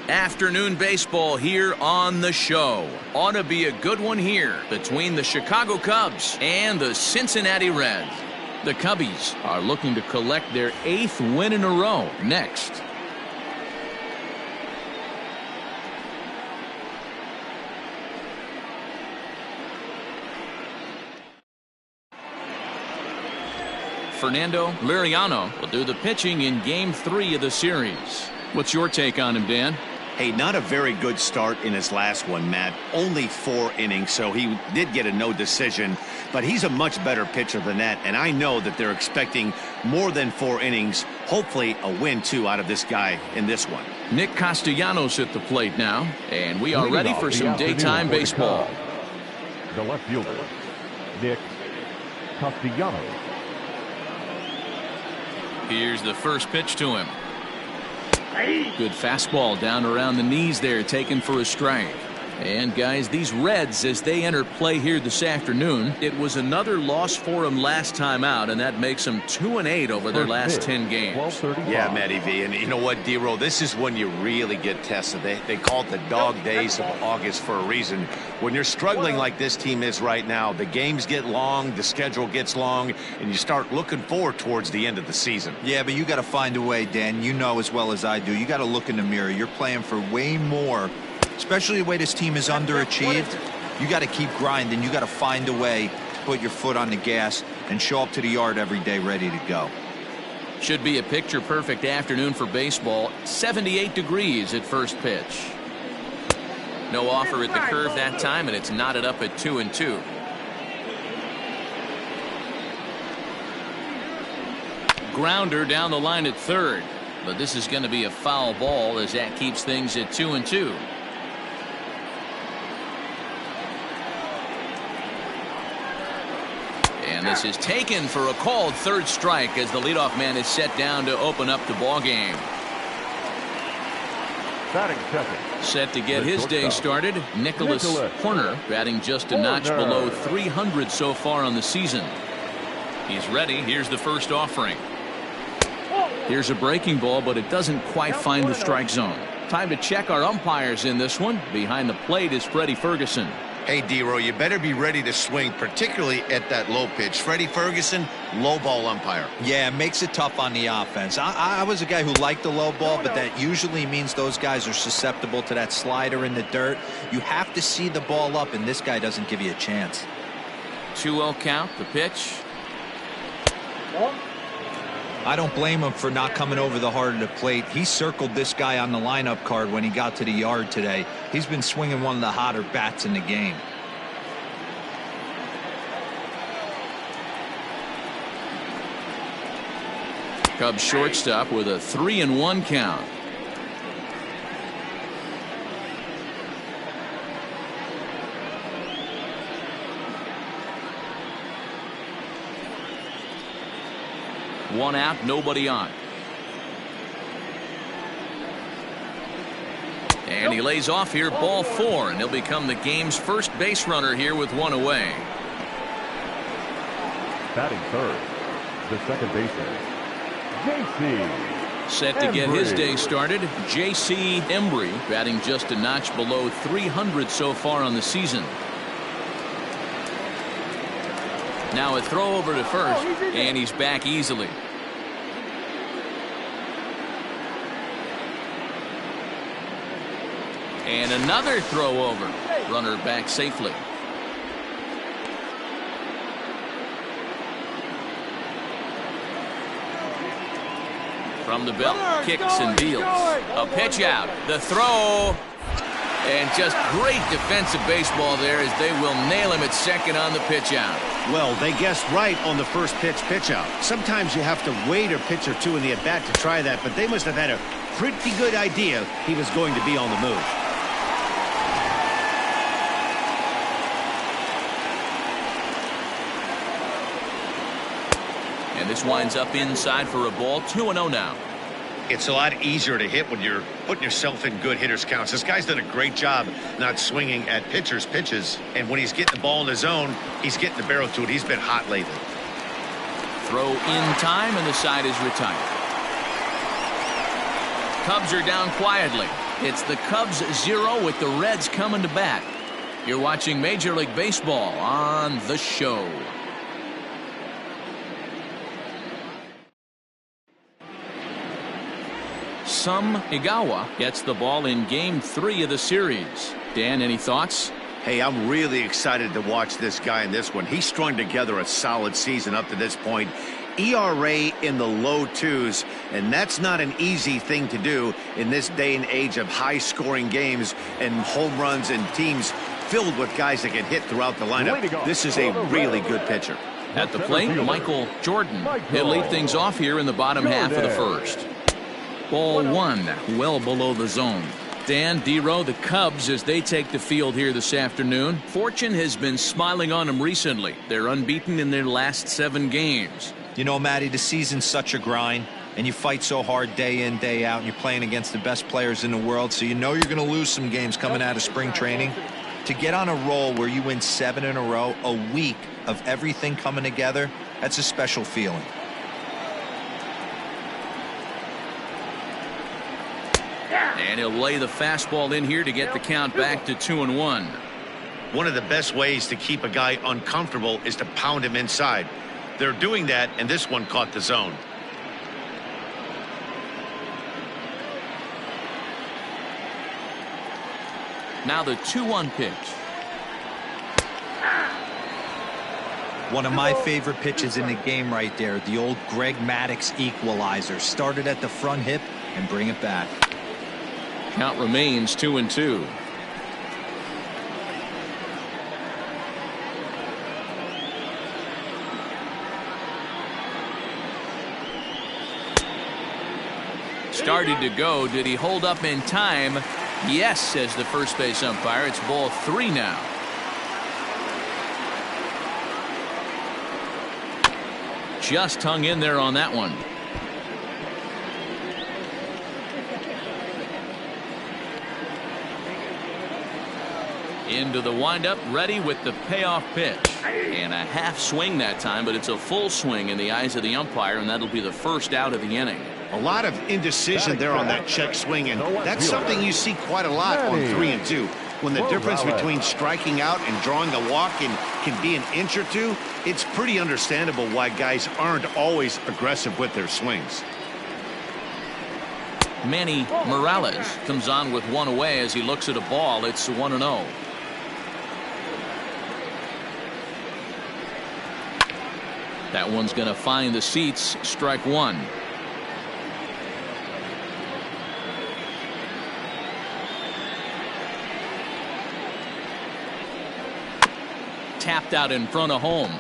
Afternoon baseball here on the show. Ought to be a good one here between the Chicago Cubs and the Cincinnati Reds. The Cubbies are looking to collect their 8th win in a row next. Fernando Liriano will do the pitching in Game 3 of the series. What's your take on him, Dan? Hey, not a very good start in his last one, Matt. Only 4 innings, so he did get a no decision. But he's a much better pitcher than that, and I know that they're expecting more than 4 innings. Hopefully a win, too, out of this guy in this one. Nick Castellanos at the plate now, and we are ready for some daytime baseball. The left fielder, Nick Castellanos. Here's the first pitch to him. Good fastball down around the knees there, taken for a strike. And guys, these Reds, as they enter play here this afternoon, it was another loss for them last time out, and that makes them 2-8 over their last 10 games. Yeah, Matty V, and you know what, D-Roll, this is when you really get tested. They call it the dog days of August for a reason. When you're struggling like this team is right now, the games get long, the schedule gets long, and you start looking forward towards the end of the season. Yeah, but you got to find a way, Dan. You know as well as I do. You got to look in the mirror. You're playing for way more. Especially the way this team is underachieved, you got to keep grinding. You got to find a way to put your foot on the gas and show up to the yard every day ready to go. Should be a picture-perfect afternoon for baseball. 78 degrees at first pitch. No offer at the curve that time, and it's knotted up at 2-2. Grounder down the line at third, but this is going to be a foul ball as that keeps things at 2-2. And this is taken for a called third strike as the leadoff man is set down to open up the ball game. Batting second. Set to get his day started, Nicholas Horner, batting just a notch below 300 so far on the season. He's ready. Here's the first offering. Here's a breaking ball, but it doesn't quite find the strike zone. Time to check our umpires in this one. Behind the plate is Freddie Ferguson. Hey, D-Roll, you better be ready to swing, particularly at that low pitch. Freddie Ferguson, low ball umpire. Yeah, it makes it tough on the offense. I was a guy who liked the low ball, but that usually means those guys are susceptible to that slider in the dirt. You have to see the ball up, and this guy doesn't give you a chance. 2-0 count, the pitch. I don't blame him for not coming over the heart of the plate. He circled this guy on the lineup card when he got to the yard today. He's been swinging one of the hotter bats in the game. Cubs shortstop with a 3-1 count. One out, nobody on. And he lays off here, ball 4, and he'll become the game's first base runner here with one away. Batting third, the second baseman, J.C. Set to get his day started, J.C. Embry, batting just a notch below 300 so far on the season. Now a throw over to first, and he's back easily. And another throw over. Runner back safely. From the belt, kicks and deals. A pitch out. The throw. And just great defensive baseball there as they will nail him at second on the pitch out. Well, they guessed right on the first pitch out. Sometimes you have to wait a pitch or two in the at-bat to try that, but they must have had a pretty good idea he was going to be on the move. And this winds up inside for a ball. 2-0 now. It's a lot easier to hit when you're putting yourself in good hitters' counts. This guy's done a great job not swinging at pitchers' pitches. And when he's getting the ball in his zone, he's getting the barrel to it. He's been hot lately. Throw in time, and the side is retired. Cubs are down quietly. It's the Cubs 0 with the Reds coming to bat. You're watching Major League Baseball on The Show. Some Igawa gets the ball in Game 3 of the series. Dan, any thoughts? Hey, I'm really excited to watch this guy in this one. He's strung together a solid season up to this point. ERA in the low 2s, and that's not an easy thing to do in this day and age of high-scoring games and home runs and teams filled with guys that can hit throughout the lineup. This is a really good pitcher. At the plate, Michael Jordan. He'll lead things off here in the bottom half of the first. Ball 1, well below the zone. Dan, D-Row, the Cubs, as they take the field here this afternoon. Fortune has been smiling on them recently. They're unbeaten in their last 7 games. You know, Matty, the season's such a grind, and you fight so hard day in, day out, and you're playing against the best players in the world, so you know you're going to lose some games coming out of spring training. To get on a roll where you win 7 in a row, a week of everything coming together, that's a special feeling. And he'll lay the fastball in here to get the count back to 2-1. One of the best ways to keep a guy uncomfortable is to pound him inside. They're doing that, and this one caught the zone. Now the 2-1 pitch. One of my favorite pitches in the game right there, the old Greg Maddux equalizer. Started at the front hip and bring it back. Count remains 2-2. Started to go. Did he hold up in time? Yes, says the first base umpire. It's ball 3 now. Just hung in there on that one. Into the windup, ready with the payoff pitch. And a half swing that time, but it's a full swing in the eyes of the umpire, and that'll be the first out of the inning. A lot of indecision there on that check swing, and that's something you see quite a lot on 3 and 2. When the difference between striking out and drawing a walk can be an inch or two, it's pretty understandable why guys aren't always aggressive with their swings. Manny Morales comes on with one away as he looks at a ball. It's 1-0. That one's going to find the seats. Strike 1. Tapped out in front of home.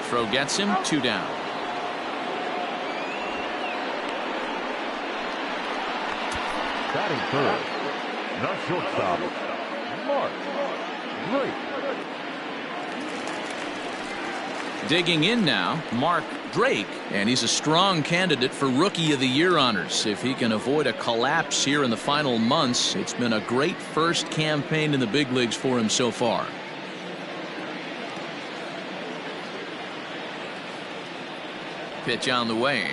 Throw gets him. 2 down. Batting third, the shortstop, Mark Drake. Digging in now, Mark Drake, and he's a strong candidate for Rookie of the Year honors. If he can avoid a collapse here in the final months, it's been a great first campaign in the big leagues for him so far. Pitch on the way.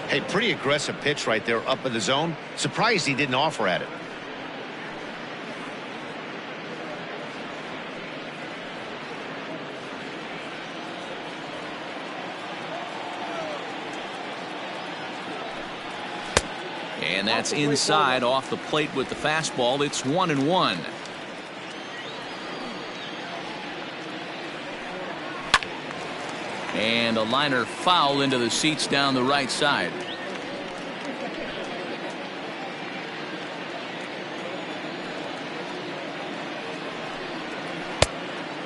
Hey, pretty aggressive pitch right there up in the zone. Surprised he didn't offer at it. And that's inside off the plate with the fastball. It's 1-1. And a liner foul into the seats down the right side.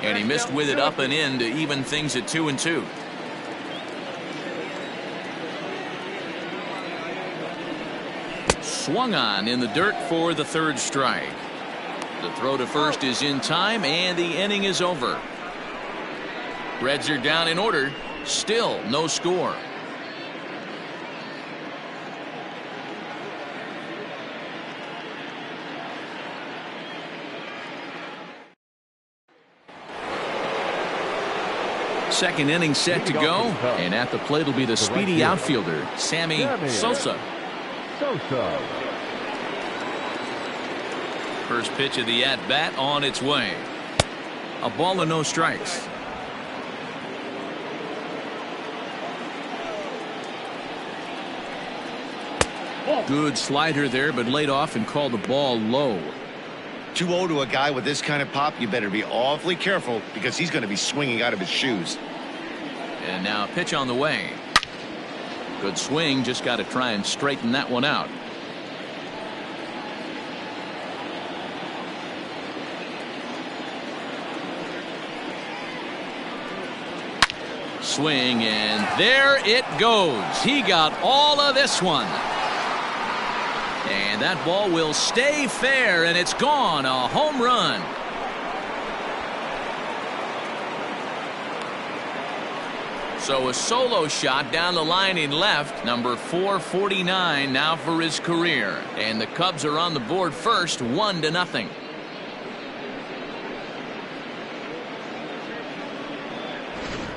And he missed with it up and in to even things at 2-2. Swung on in the dirt for the third strike. The throw to first is in time, and the inning is over. Reds are down in order. Still no score. Second inning set to go, and at the plate will be the speedy outfielder, Sammy Sosa. First pitch of the at-bat on its way. A ball and no strikes. Good slider there, but laid off and called the ball low. 2-0 to a guy with this kind of pop, you better be awfully careful because he's going to be swinging out of his shoes. And now a pitch on the way. Good swing, just got to try and straighten that one out. Swing, and there it goes. He got all of this one. And that ball will stay fair, and it's gone. A home run. So a solo shot down the line in left. Number 449 now for his career. And the Cubs are on the board first, 1-0.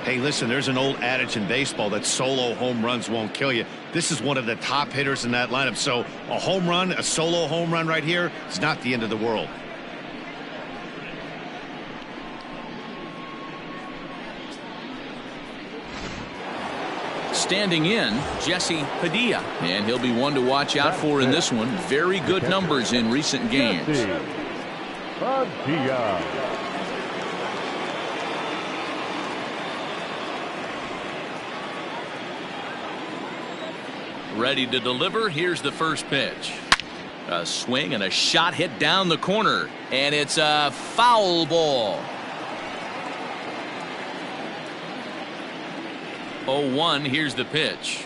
Hey, listen, there's an old adage in baseball that solo home runs won't kill you. This is one of the top hitters in that lineup. So a home run, a solo home run right here is not the end of the world. Standing in, Jesse Padilla. And he'll be one to watch out for in this one. Very good numbers in recent games. Padilla. Ready to deliver. Here's the first pitch. A swing and a shot hit down the corner. And it's a foul ball. 0-1. Here's the pitch.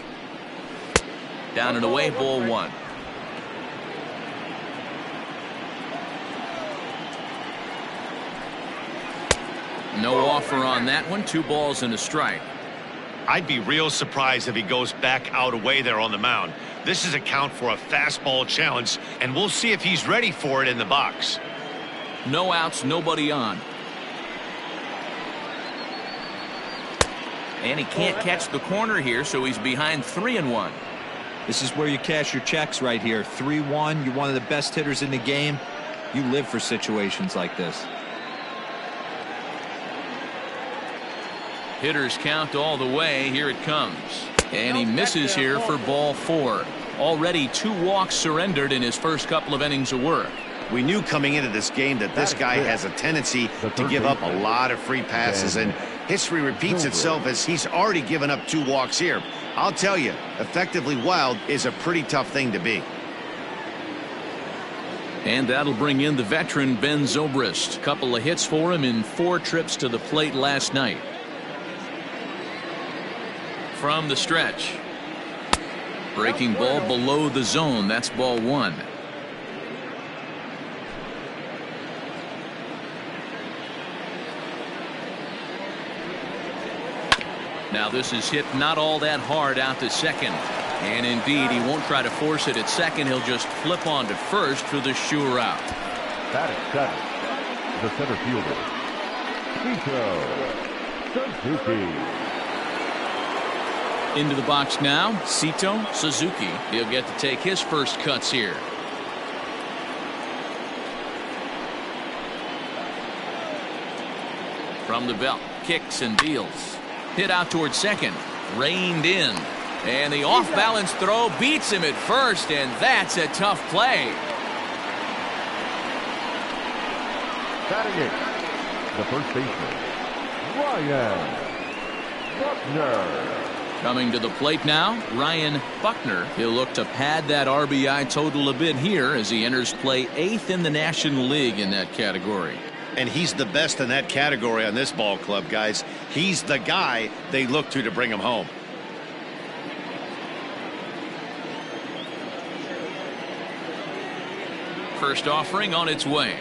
Down and away, ball one. No offer on that one. 2 balls and a strike. I'd be real surprised if he goes back out away there on the mound. This is a count for a fastball challenge, and we'll see if he's ready for it in the box. No outs, nobody on. And he can't catch the corner here, so he's behind 3-1. This is where you cash your checks right here. 3-1. You're one of the best hitters in the game. You live for situations like this. Hitters count all the way. Here it comes. And he misses here for ball 4. Already 2 walks surrendered in his first couple of innings of work. We knew coming into this game that this guy has a tendency to give up a lot of free passes, and history repeats itself as he's already given up 2 walks here. I'll tell you, effectively wild is a pretty tough thing to be. And that'll bring in the veteran Ben Zobrist. Couple of hits for him in 4 trips to the plate last night. From the stretch. Breaking ball below the zone. That's ball 1. Now this is hit not all that hard out to second. And indeed, he won't try to force it at second. He'll just flip on to first for the sure out. That is the center fielder, Sito Suzuki. Into the box now, Sito Suzuki. He'll get to take his first cuts here. From the belt, kicks and deals. Hit out towards second. Reined in. And the off-balance throw beats him at first, and that's a tough play. Batting it, the first baseman, Ryan Buckner. Coming to the plate now, Ryan Buckner. He'll look to pad that RBI total a bit here as he enters play 8th in the National League in that category. And he's the best in that category on this ball club, guys. He's the guy they look to bring him home. First offering on its way.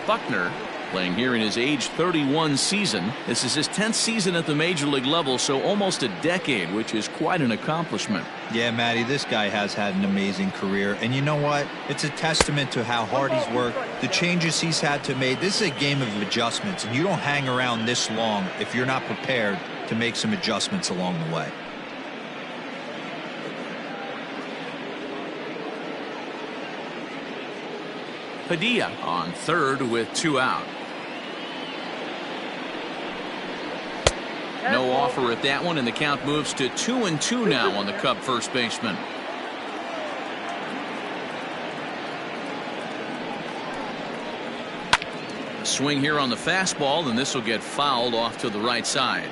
Buckner Playing here in his age 31 season. This is his 10th season at the major league level, so almost a decade, which is quite an accomplishment. Yeah, Matty, this guy has had an amazing career. And you know what? It's a testament to how hard he's worked, the changes he's had to make. This is a game of adjustments, and you don't hang around this long if you're not prepared to make some adjustments along the way. Padilla on third with 2 out. No offer at that one, and the count moves to 2-2 now on the Cub first baseman. A swing here on the fastball, and this will get fouled off to the right side.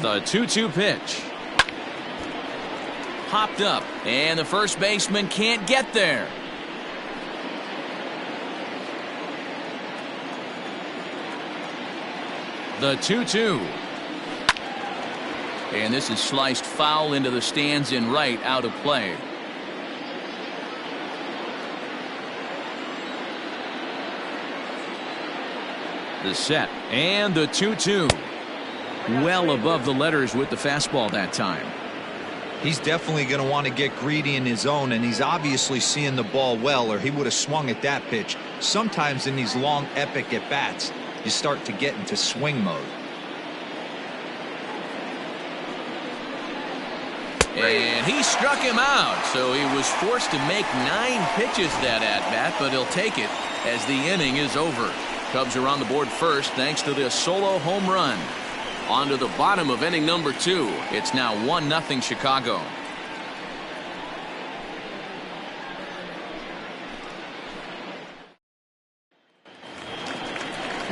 The 2-2 pitch. Popped up, and the first baseman can't get there. The 2-2. And this is sliced foul into the stands in right, out of play. The set, and the 2-2. Well above the letters with the fastball that time. He's definitely going to want to get greedy in his zone, and he's obviously seeing the ball well, or he would have swung at that pitch. Sometimes in these long, epic at-bats, you start to get into swing mode. And he struck him out, so he was forced to make 9 pitches that at-bat, but he'll take it as the inning is over. Cubs are on the board first thanks to this solo home run. On to the bottom of inning number 2. It's now 1-0 Chicago.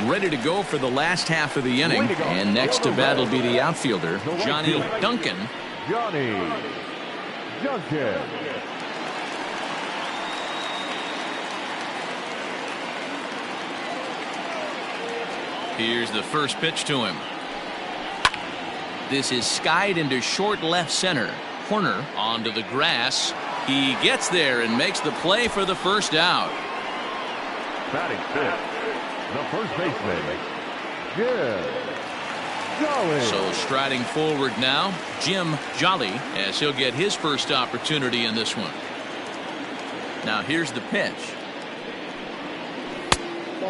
Ready to go for the last half of the inning. And next to bat will be the outfielder, Johnny Duncan. Johnny Duncan. Here's the first pitch to him. This is skied into short left center. Horner onto the grass. He gets there and makes the play for the first out. Batting fifth, the first baseman, Jim Jolly. So striding forward now, Jim Jolly, as he'll get his first opportunity in this one. Now here's the pitch.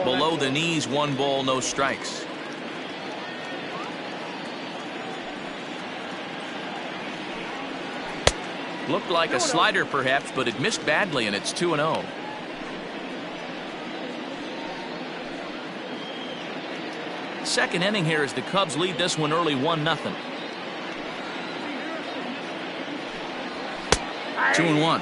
Below the knees, 1 ball, no strikes. Looked like a slider perhaps, but it missed badly, and it's 2-0. Second inning here as the Cubs lead this one early 1-0. 2-1.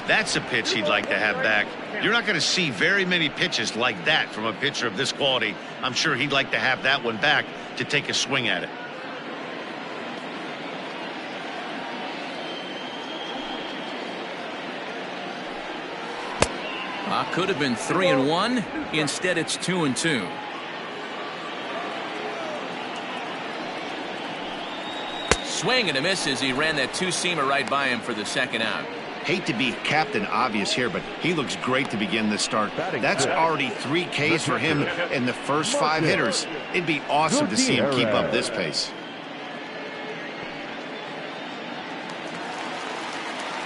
That's a pitch he'd like to have back. You're not going to see very many pitches like that from a pitcher of this quality. I'm sure he'd like to have that one back to take a swing at it. Could have been 3-1. Instead, it's 2-2. Swing and a miss as he ran that 2-seamer right by him for the second out. Hate to be Captain Obvious here, but he looks great to begin this start. That's already 3 Ks for him in the first 5 hitters. It'd be awesome to see him keep up this pace.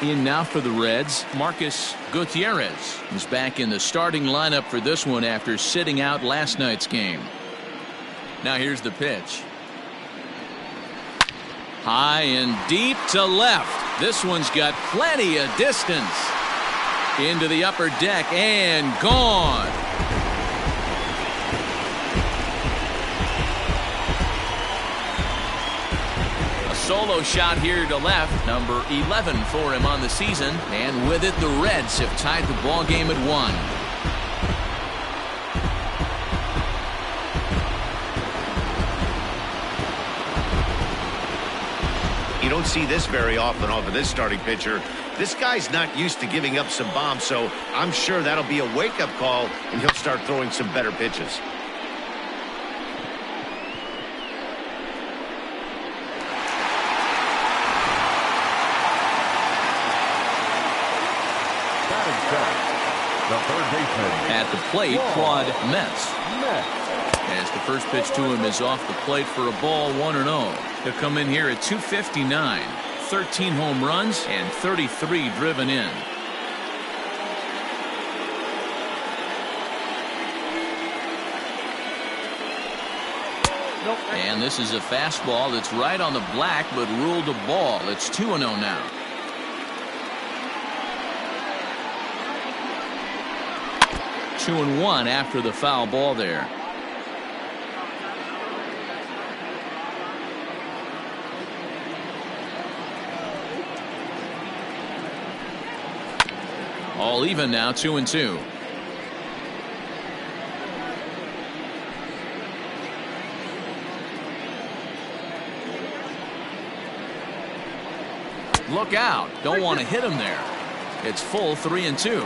In now for the Reds, Marcus Gutierrez is back in the starting lineup for this one after sitting out last night's game. Now here's the pitch. High and deep to left. This one's got plenty of distance. Into the upper deck and gone. Solo shot here to left, number 11 for him on the season, and with it the Reds have tied the ball game at 1. You don't see this very often off of this starting pitcher. This guy's not used to giving up some bombs, so I'm sure that'll be a wake-up call, and he'll start throwing some better pitches. third baseman. At the plate, Claude Metz. As the first pitch to him is off the plate for a ball, 1-0. He'll come in here at 259. 13 home runs and 33 driven in. And this is a fastball that's right on the black, but ruled a ball. It's 2-0 now. Two and one after the foul ball there. All even now, 2-2. Look out. Don't want to hit him there. It's full 3-2.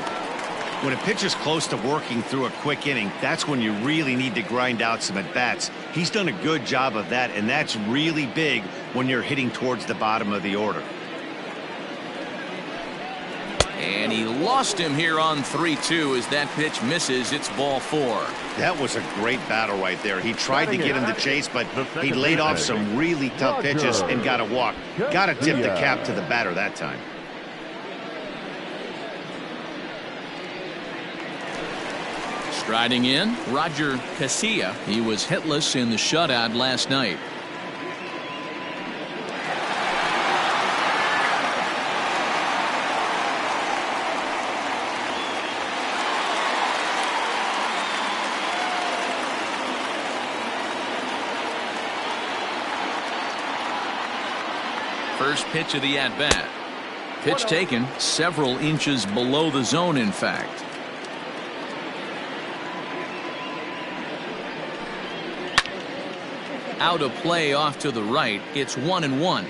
When a pitcher's close to working through a quick inning, that's when you really need to grind out some at-bats. He's done a good job of that, and that's really big when you're hitting towards the bottom of the order. And he lost him here on 3-2 as that pitch misses. It's ball 4. That was a great battle right there. He tried to get him to chase, but he laid off some really tough pitches and got a walk. Got to tip the cap to the batter that time. Striding in, Roger Casilla. He was hitless in the shutout last night. First pitch of the at-bat. Pitch taken several inches below the zone, in fact. Out of play off to the right. It's 1-1.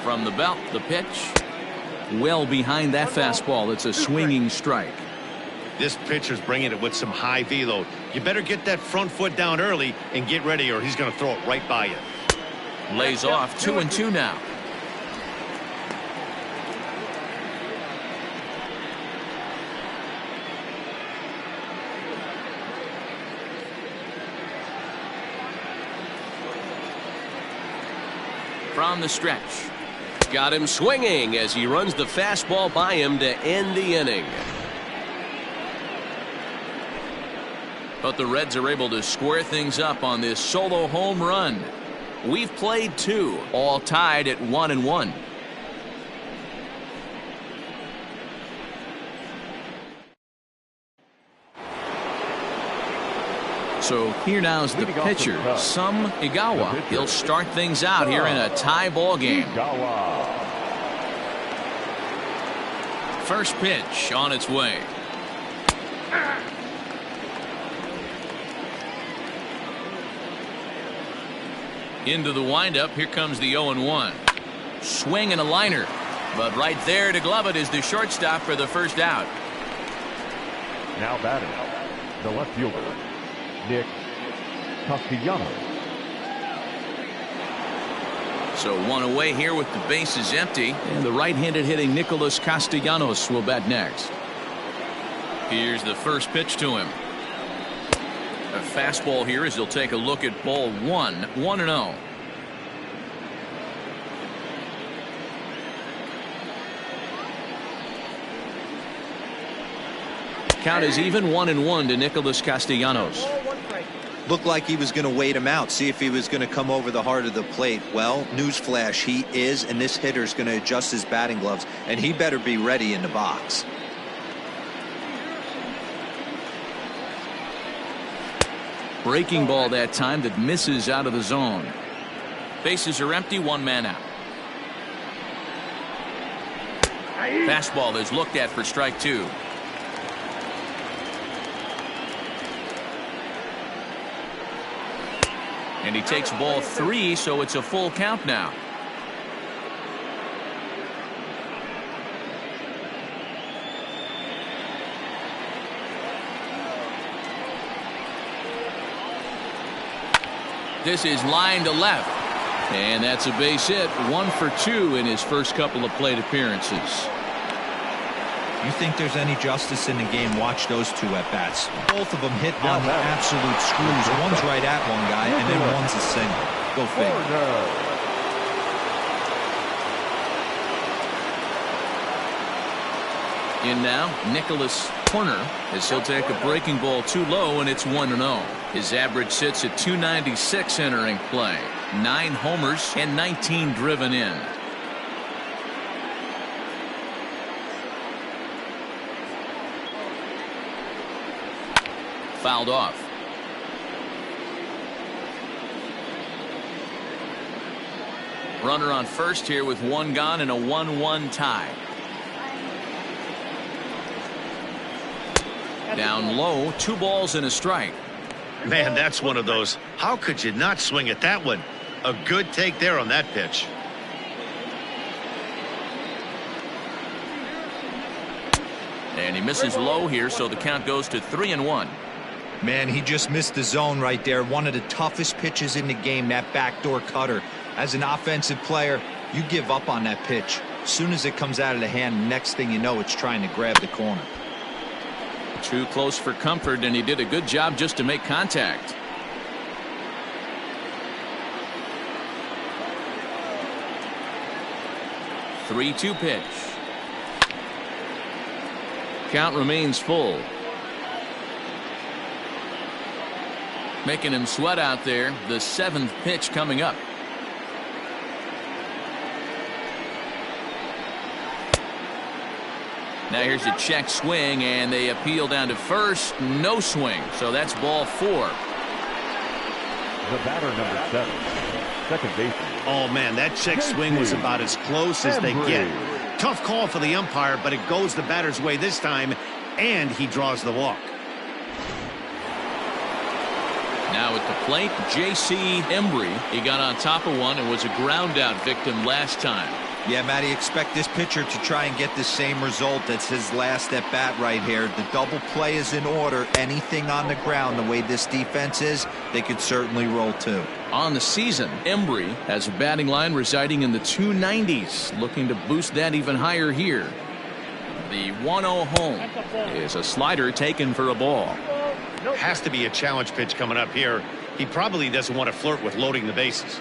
From the belt, the pitch. Well behind that fastball. It's a swinging strike. This pitcher's bringing it with some high velo. You better get that front foot down early and get ready, or he's going to throw it right by you. Lays off 2-2 now. From the stretch. Got him swinging as he runs the fastball by him to end the inning. But the Reds are able to square things up on this solo home run. We've played 2, all tied at 1-1. So here now's the pitcher, Sum Igawa. He'll start things out here in a tie ball game. First pitch on its way. Into the windup. Here comes the 0-1. Swing and a liner. But right there to glove it is the shortstop for the first out. Now batting, the left fielder, Nick Castellanos. So one away here with the bases empty. And the right-handed hitting Nicholas Castellanos will bat next. Here's the first pitch to him. A fastball here as he'll take a look at ball 1. 1-0. Count is even 1-1 to Nicholas Castellanos. Looked like he was going to wait him out, see if he was going to come over the heart of the plate. Well, newsflash, he is, and this hitter's going to adjust his batting gloves, and he better be ready in the box. Breaking ball that time that misses out of the zone. Bases are empty, 1 man out. Fastball is looked at for strike 2. And he takes ball 3, so it's a full count now. This is line to left. And that's a base hit. 1 for 2 in his first couple of plate appearances. You think there's any justice in the game? Watch those two at bats. Both of them hit on the absolute screws. One's right at one guy, and then one's a single. Go figure. In now, Nicholas Horner, as he'll take a breaking ball too low, and it's 1-0. His average sits at 296 entering play. 9 homers and 19 driven in. Fouled off. Runner on first here with 1 gone and a 1-1 tie. Down low, 2 balls and a strike. Man, that's one of those. How could you not swing at that one? A good take there on that pitch. And he misses low here, so the count goes to 3-1. Man, he just missed the zone right there. One of the toughest pitches in the game, that backdoor cutter. As an offensive player, you give up on that pitch. As soon as it comes out of the hand, next thing you know, it's trying to grab the corner. Too close for comfort, and he did a good job just to make contact. Three-two pitch. Count remains full. Making him sweat out there. The 7th pitch coming up. Now here's a check swing, and they appeal down to first. No swing, so that's ball 4. The batter, number 7, second baseman. Oh, man, that check swing was about as close as they get. Tough call for the umpire, but it goes the batter's way this time, and he draws the walk. Now at the plate, J.C. Embry. He got on top of one and was a ground-out victim last time. Yeah, Matty, expect this pitcher to try and get the same result as his last at bat right here. The double play is in order. Anything on the ground, the way this defense is, they could certainly roll too. On the season, Embry has a batting line residing in the 290s, looking to boost that even higher here. The 1-0 home is a slider taken for a ball. Has to be a challenge pitch coming up here. He probably doesn't want to flirt with loading the bases.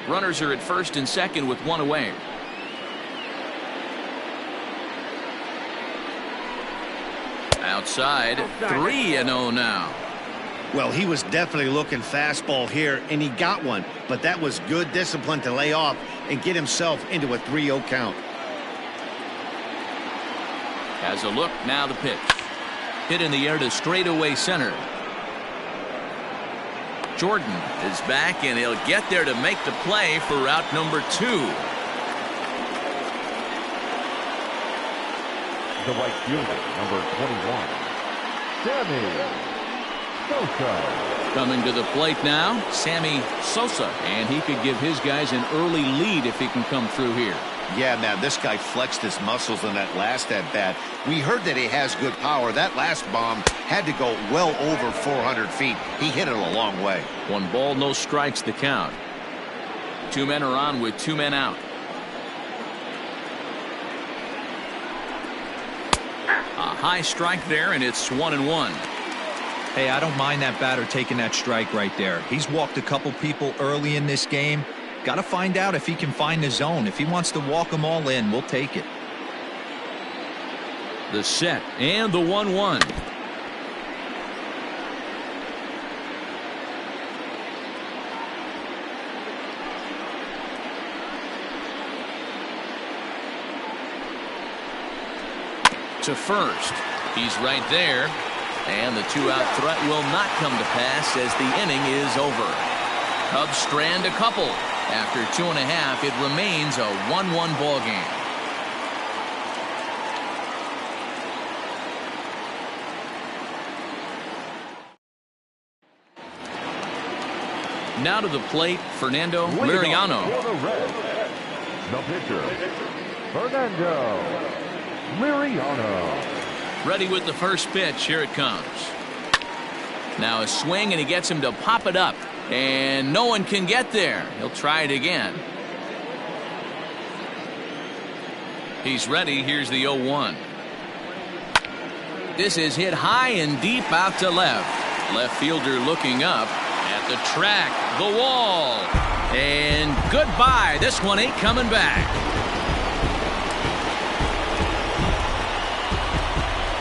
Runners are at first and second with 1 away. Outside, 3-0 now. Well, he was definitely looking fastball here, and he got one. But that was good discipline to lay off and get himself into a 3-0 count. Has a look, now the pitch. Hit in the air to straightaway center. Jordan is back, and he'll get there to make the play for route number 2. The right fielder, number 21, Sammy Sosa. Coming to the plate now, Sammy Sosa, and he could give his guys an early lead if he can come through here. Yeah, man, this guy flexed his muscles in that last at-bat. We heard that he has good power. That last bomb had to go well over 400 feet. He hit it a long way. 1 ball, no strikes the count. 2 men are on with 2 men out. A high strike there, and it's 1-1. Hey, I don't mind that batter taking that strike right there. He's walked a couple people early in this game. Got to find out if he can find the zone. If he wants to walk them all in, we'll take it. The set and the 1-1. To first. He's right there. And the 2-out threat will not come to pass as the inning is over. Cubs strand a couple. After 2.5, it remains a 1-1 ball game. Now to the plate, Fernando Liriano. The pitcher, Fernando Liriano. Ready with the first pitch. Here it comes. Now a swing, and he gets him to pop it up. And no one can get there. He'll try it again. He's ready. Here's the 0-1. This is hit high and deep out to left. Left fielder looking up at the track, the wall. And goodbye. This one ain't coming back.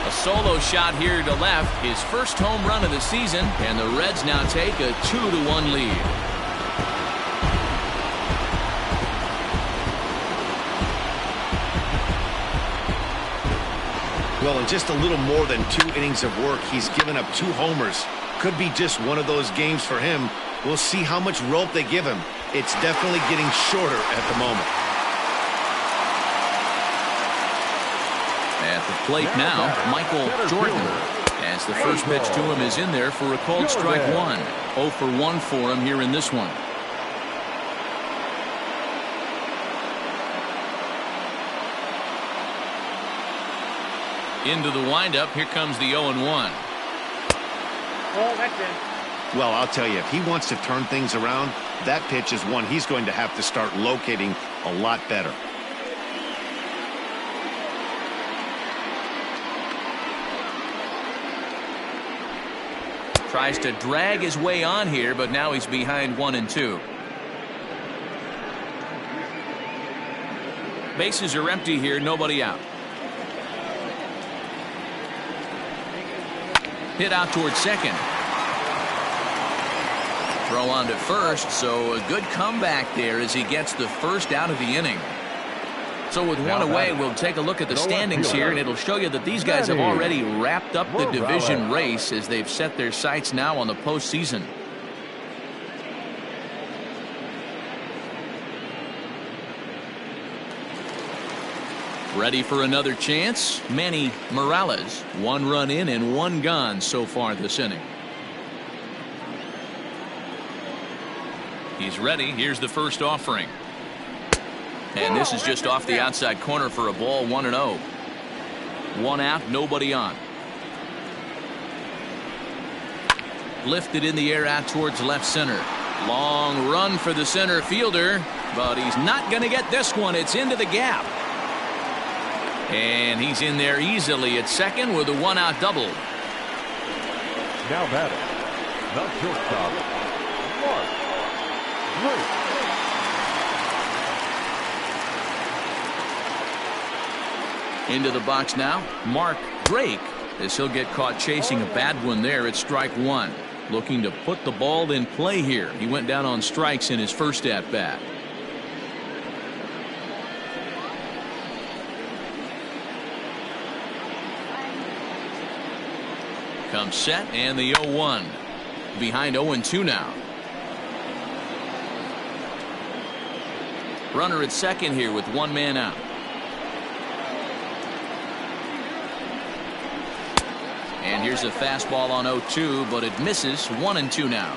A solo shot here to left. His first home run of the season. And the Reds now take a 2-1 lead. Well, in just a little more than 2 innings of work, he's given up 2 homers. Could be just one of those games for him. We'll see how much rope they give him. It's definitely getting shorter at the moment. At the plate now, Michael Jordan. As the first pitch to him is in there for a called strike 1. 0 for 1 for him here in this one. Into the windup. Here comes the 0-1. Oh, that's in. Well, I'll tell you, if he wants to turn things around, that pitch is one he's going to have to start locating a lot better. Tries to drag his way on here, but now he's behind 1 and 2. Bases are empty here, nobody out. Hit out towards second. Throw on to first, so a good comeback there as he gets the first out of the inning. So with one away, we'll take a look at the standings here, and it'll show you that these guys have already wrapped up the division race as they've set their sights now on the postseason. Ready for another chance? Manny Morales. 1 run in and 1 gone so far this inning. He's ready. Here's the first offering. And this is just off the outside corner for a ball. 1-0. 1 out, nobody on. Lifted in the air out towards left center. Long run for the center fielder, but he's not going to get this one. It's into the gap. And he's in there easily at second with a 1-out double. Now batting, the shortstop, Mark Drake. Into the box now, Mark Drake, as he'll get caught chasing a bad one there at strike 1. Looking to put the ball in play here. He went down on strikes in his first at bat. Comes set, and the 0-1. Behind 0-2 now. Runner at second here with 1 man out. And here's a fastball on 0-2, but it misses. 1-2 now.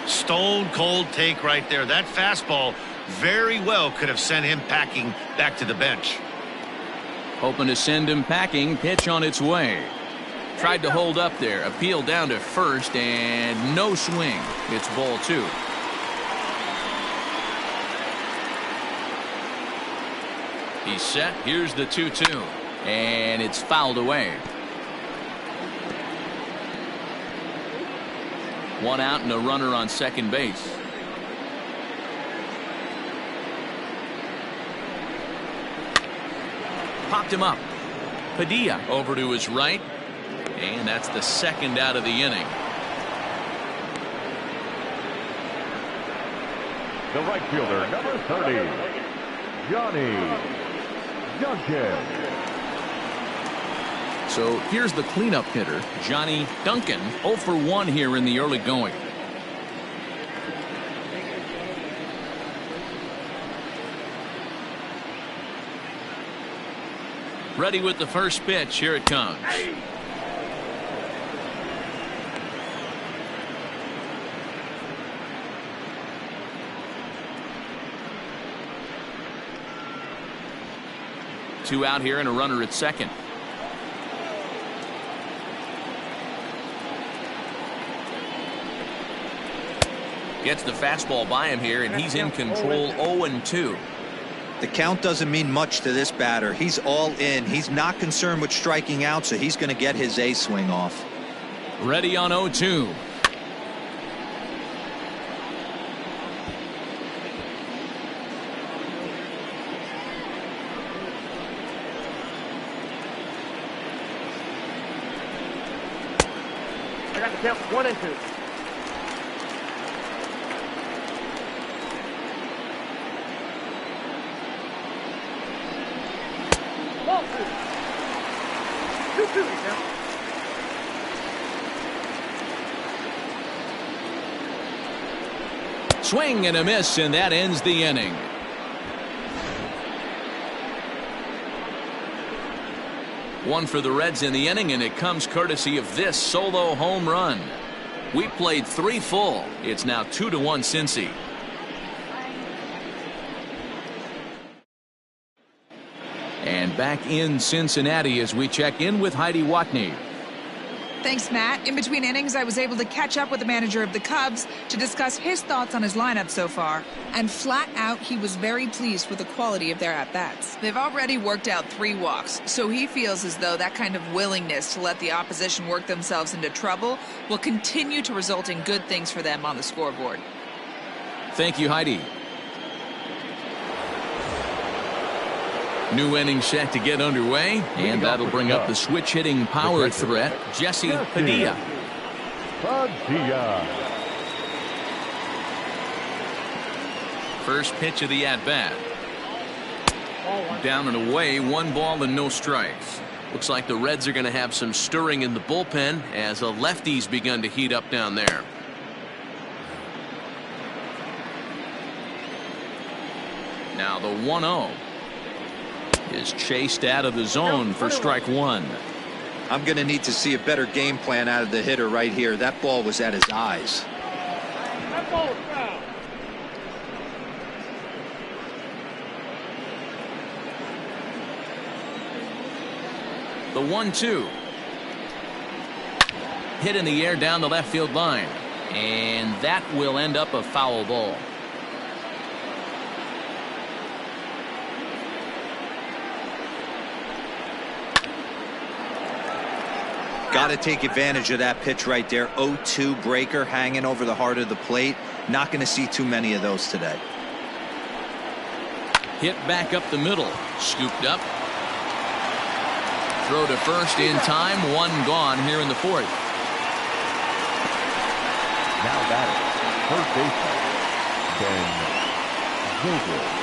Stone cold take right there. That fastball very well could have sent him packing back to the bench. Hoping to send him packing. Pitch on its way. Tried to hold up there. Appeal down to first, and no swing. It's ball 2. He's set. Here's the 2-2. And it's fouled away. 1 out and a runner on second base. Popped him up. Padilla over to his right. And that's the 2nd out of the inning. The right fielder, number 30, Johnny Duncan. So here's the cleanup hitter, Johnny Duncan. 0 for 1 here in the early going. Ready with the first pitch. Here it comes. Two out here and a runner at second. Gets the fastball by him here, and he's in control. 0-2. The count doesn't mean much to this batter. He's all in. He's not concerned with striking out, so he's going to get his A swing off. Ready on 0-2. I got the count 1-2. Ball 2. 2-2 now. Swing and a miss, and that ends the inning. One for the Reds in the inning, and it comes courtesy of this solo home run. We played 3 full. It's now 2-1 Cincy. And back in Cincinnati as we check in with Heidi Watney. Thanks, Matt. In between innings, I was able to catch up with the manager of the Cubs to discuss his thoughts on his lineup so far. And flat out, he was very pleased with the quality of their at-bats. They've already worked out 3 walks, so he feels as though that kind of willingness to let the opposition work themselves into trouble will continue to result in good things for them on the scoreboard. Thank you, Heidi. New inning set to get underway, and that'll bring up the switch-hitting power threat, Jesse Padilla. First pitch of the at-bat. Down and away, 1 ball and no strikes. Looks like the Reds are going to have some stirring in the bullpen as a lefty's begun to heat up down there. Now the 1-0. Is chased out of the zone for strike 1. I'm going to need to see a better game plan out of the hitter right here. That ball was at his eyes. That ball is foul. The 1-2. Hit in the air down the left field line. And that will end up a foul ball. Got to take advantage of that pitch right there. 0-2 breaker hanging over the heart of the plate. Not going to see too many of those today. Hit back up the middle. Scooped up. Throw to first in time. 1 gone here in the 4th. Now batting, third baseman, Ben Zobrist.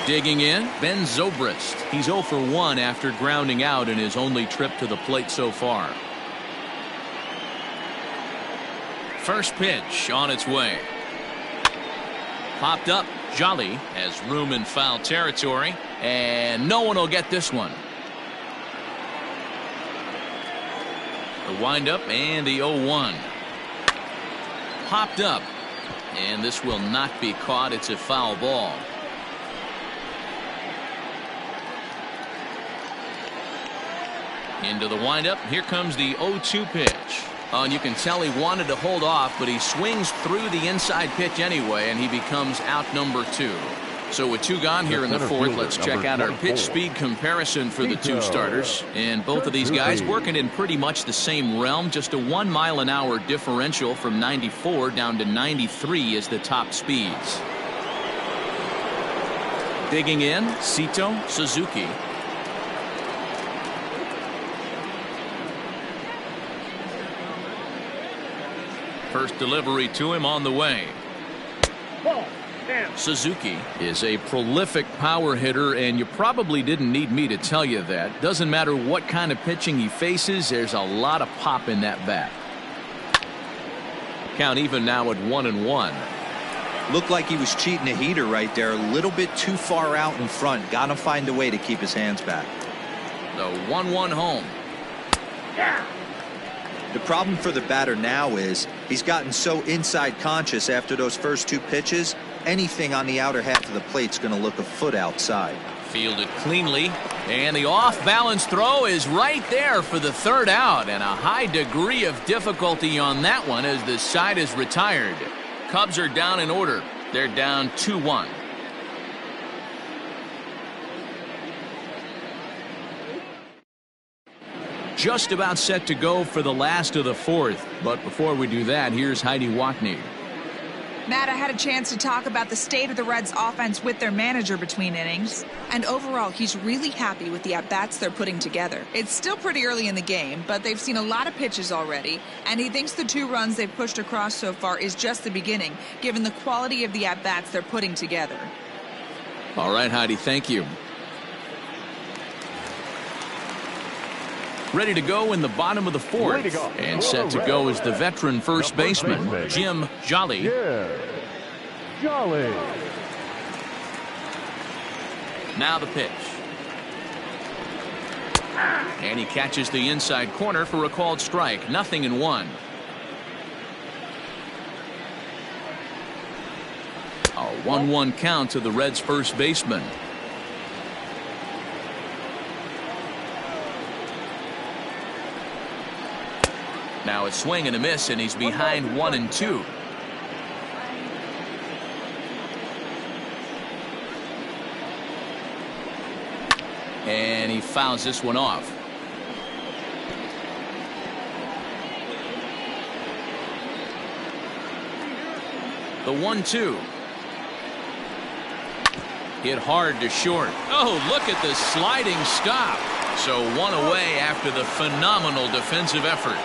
Digging in, Ben Zobrist. He's 0 for 1 after grounding out in his only trip to the plate so far. First pitch on its way. Popped up. Jolly has room in foul territory, and no one will get this one. The windup and the 0-1. Popped up, and this will not be caught. It's a foul ball. Into the windup. Here comes the 0-2 pitch. And you can tell he wanted to hold off, but he swings through the inside pitch anyway, and he becomes out number 2. So with 2 gone here in the 4th, let's check out our pitch speed comparison for the 2 starters. And both of these guys working in pretty much the same realm. Just a 1 mile an hour differential from 94 down to 93 is the top speeds. Digging in, Sito Suzuki. First delivery to him on the way. Suzuki is a prolific power hitter, and you probably didn't need me to tell you that. Doesn't matter what kind of pitching he faces, there's a lot of pop in that bat. Count even now at 1-1. Looked like he was cheating a heater right there. A little bit too far out in front. Got to find a way to keep his hands back. The 1-1 home. The problem for the batter now is he's gotten so inside conscious after those first 2 pitches. Anything on the outer half of the plate's going to look a foot outside. Fielded cleanly, and the off-balance throw is right there for the third out, and a high degree of difficulty on that one as the side is retired. Cubs are down in order. They're down 2-1. Just about set to go for the last of the fourth, but before we do that, here's Heidi Watney. Matt, I had a chance to talk about the state of the Reds offense with their manager between innings, and overall he's really happy with the at-bats they're putting together. It's still pretty early in the game, but they've seen a lot of pitches already, and he thinks the 2 runs they've pushed across so far is just the beginning, given the quality of the at-bats they're putting together. All right, Heidi, thank you. Ready to go in the bottom of the fourth, and set to go is the veteran first baseman, Jim Jolly. Yeah. Jolly. Now the pitch. And he catches the inside corner for a called strike. 0-1. A 1-1 count to the Reds' first baseman. Now a swing and a miss, and he's behind 1-2. And he fouls this one off. The 1-2. Hit hard to short. Oh, look at the sliding stop. So 1 away after the phenomenal defensive effort.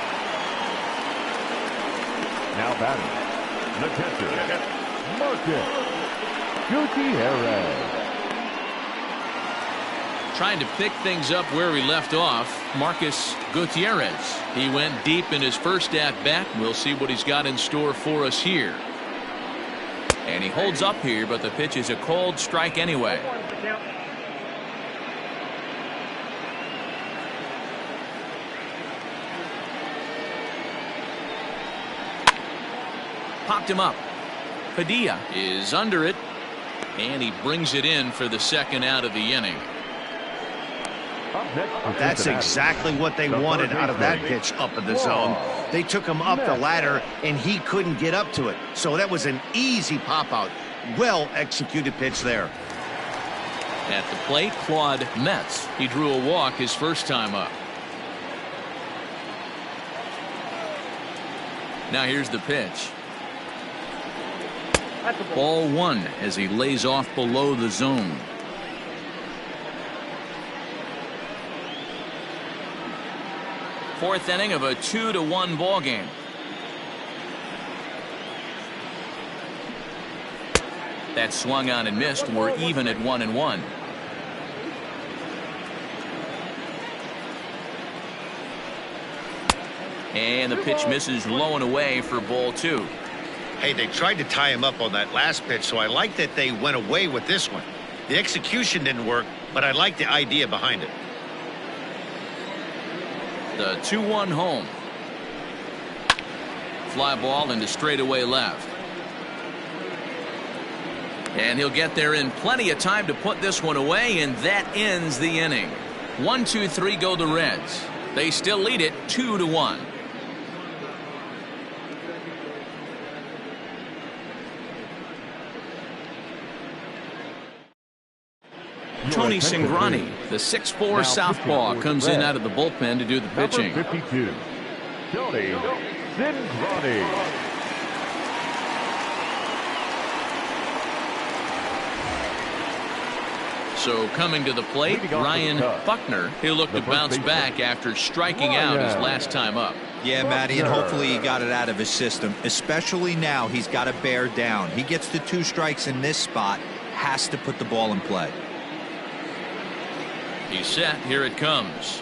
Now batting, the catcher, Marcus Gutierrez. Trying to pick things up where he left off, Marcus Gutierrez. He went deep in his first at-bat. We'll see what he's got in store for us here. And he holds up here, but the pitch is a called strike anyway. Popped him up. Padilla is under it, and he brings it in for the second out of the inning. That's exactly what they wanted out of that pitch up in the zone. They took him up the ladder, and he couldn't get up to it. So that was an easy pop-out. Well-executed pitch there. At the plate, Claude Metz. He drew a walk his first time up. Now here's the pitch. Ball 1 as he lays off below the zone. Fourth inning of a 2-1 ball game. That swung on and missed. We're even at 1-1. And the pitch misses low and away for ball 2. Hey, they tried to tie him up on that last pitch, so I like that they went away with this one. The execution didn't work, but I like the idea behind it. The 2-1 home. Fly ball into straightaway left. And he'll get there in plenty of time to put this one away, and that ends the inning. 1-2-3 go the Reds. They still lead it 2-1. Tony Cingrani, the 6'4" southpaw, comes in out of the bullpen to do the pitching. Number 52, Tony Cingrani. So coming to the plate, Ryan Buckner. He'll look to bounce back after striking out his last time up. Yeah, Matty, and hopefully he got it out of his system, especially now he's got to bear down. He gets the 2 strikes in this spot, has to put the ball in play. He's set. Here it comes.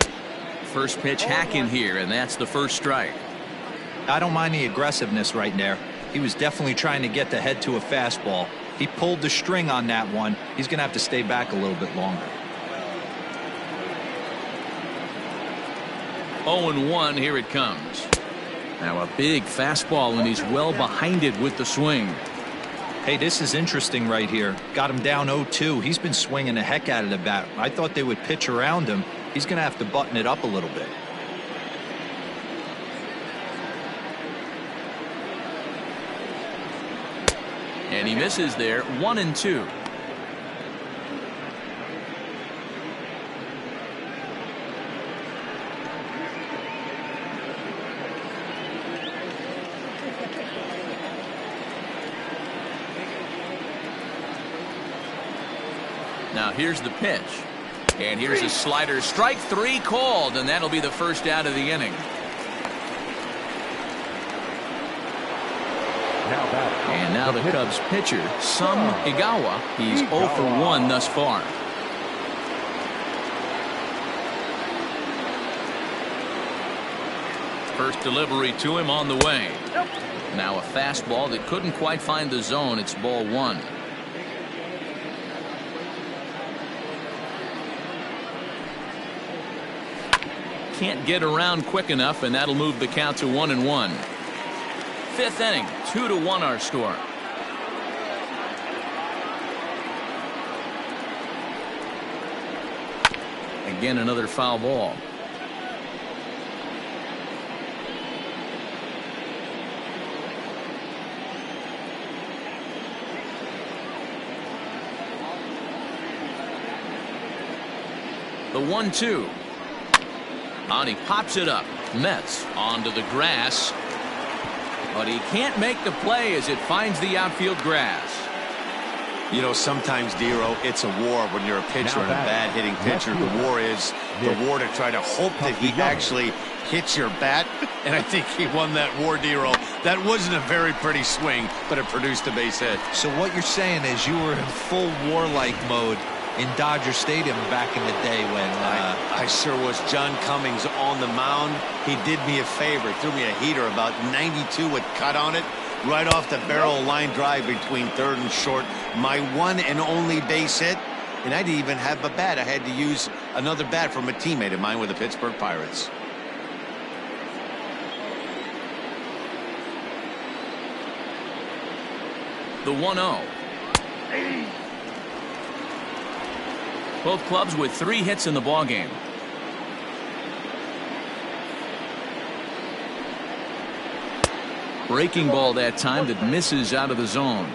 First pitch hack in here, and that's the first strike. I don't mind the aggressiveness right there. He was definitely trying to get the head to a fastball. He pulled the string on that one. He's going to have to stay back a little bit longer. 0-1. Here it comes. Now a big fastball, and he's well behind it with the swing. Hey, this is interesting right here. Got him down 0-2. He's been swinging the heck out of the bat. I thought they would pitch around him. He's going to have to button it up a little bit. And he misses there, 1-2. Now here's the pitch. And here's a slider. Strike 3 called, and that'll be the first out of the inning. And now the Cubs pitcher, Sum Igawa. He's 0 for 1 thus far. First delivery to him on the way. Now a fastball that couldn't quite find the zone. It's ball 1. Can't get around quick enough, and that'll move the count to 1-1. Fifth inning, 2-1 our score. Again, another foul ball. The 1-2. And he pops it up. Mets onto the grass. But he can't make the play as it finds the outfield grass. You know, sometimes, Dero, it's a war when you're a pitcher and a bad hitting pitcher. The war is the war to try to hope that he actually hits your bat. And I think he won that war, Dero. That wasn't a very pretty swing, but it produced a base hit. So what you're saying is you were in full warlike mode in Dodger Stadium back in the day when I sure was. John Cummings on the mound. He did me a favor, threw me a heater about 92 with cut on it, right off the barrel line drive between third and short. My one and only base hit, and I didn't even have a bat. I had to use another bat from a teammate of mine with the Pittsburgh Pirates. The 1-0. Both clubs with 3 hits in the ballgame. Breaking ball that time that misses out of the zone.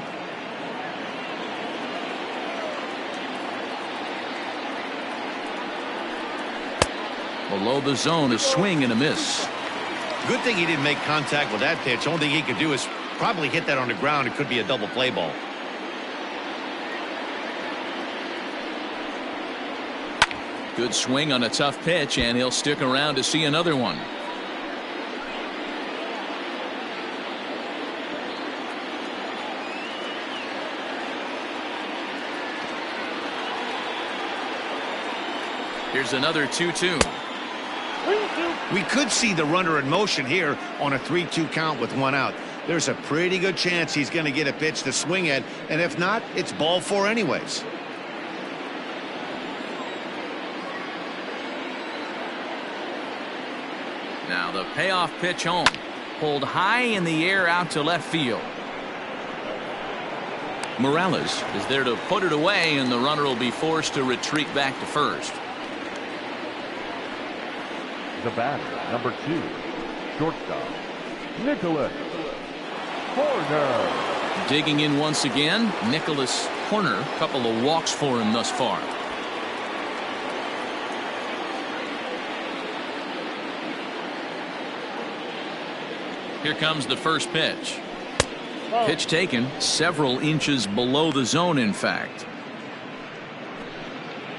Below the zone, a swing and a miss. Good thing he didn't make contact with that pitch. Only thing he could do is probably hit that on the ground. It could be a double play ball. Good swing on a tough pitch, and he'll stick around to see another one. Here's another 2-2. We could see the runner in motion here on a 3-2 count with 1 out. There's a pretty good chance he's going to get a pitch to swing at, and if not, it's ball 4 anyways. Now the payoff pitch home. Pulled high in the air out to left field. Morales is there to put it away, and the runner will be forced to retreat back to first. The batter, number 2, shortstop, Nicholas Horner. Digging in once again, Nicholas Horner. A couple of walks for him thus far. Here comes the first pitch. Pitch taken several inches below the zone, in fact.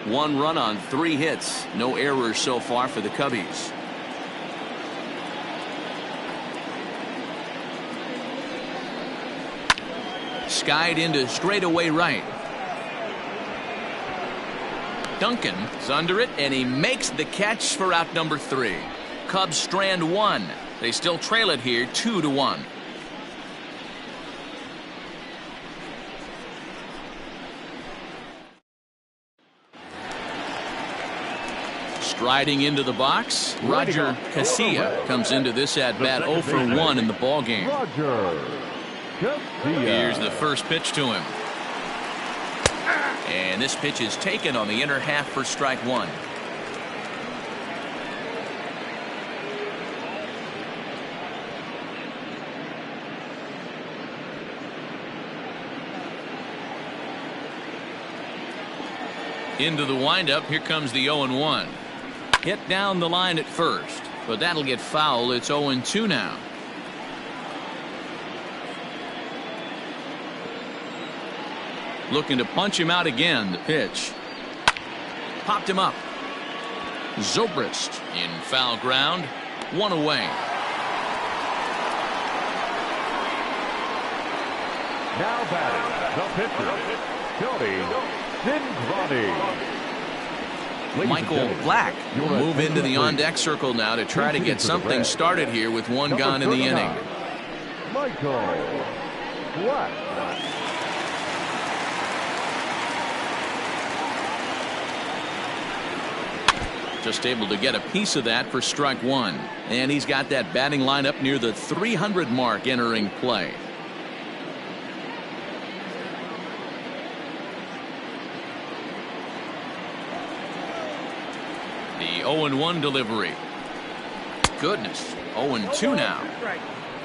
1 run on 3 hits. No errors so far for the Cubbies. Skied into straightaway right. Duncan is under it, and he makes the catch for out number 3. Cubs strand 1. They still trail it here 2-1. Striding into the box, Roger Casilla comes into this at bat 0 for 1 in the ball game. Roger Here's the first pitch to him. And this pitch is taken on the inner half for strike one. Into the windup. Here comes the 0-1. Hit down the line at first, but that'll get foul. It's 0-2 now. Looking to punch him out again. The pitch popped him up. Zobrist in foul ground. One away. Now batting, the pitcher, Tony Cinquani. Michael Black will move into the on-deck circle now to try to get something started here with one gone in the inning. Michael Black. Just able to get a piece of that for strike one. And he's got that batting lineup near the 300 mark entering play. The 0-1 delivery. Goodness, 0-2 now.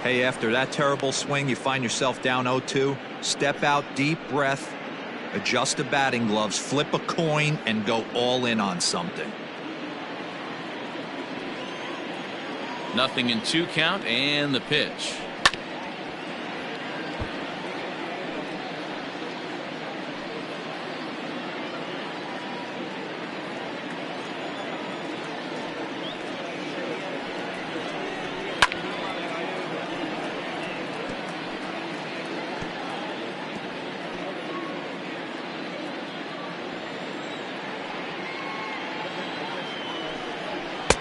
Hey, after that terrible swing, you find yourself down 0-2. Step out, deep breath, adjust the batting gloves, flip a coin, and go all in on something. Nothing in 2 count, and the pitch.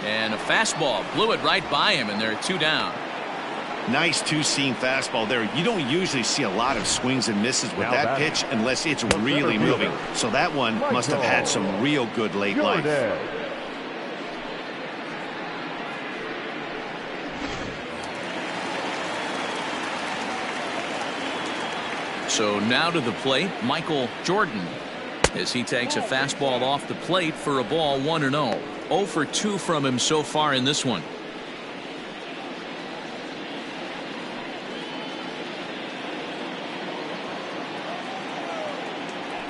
And a fastball blew it right by him, and they're 2 down. Nice two-seam fastball there. You don't usually see a lot of swings and misses with that pitch unless it's really moving. So that one must have had some real good late life. So now to the plate, Michael Jordan, as he takes a fastball off the plate for a ball. 1-0. 0 for 2 from him so far in this one.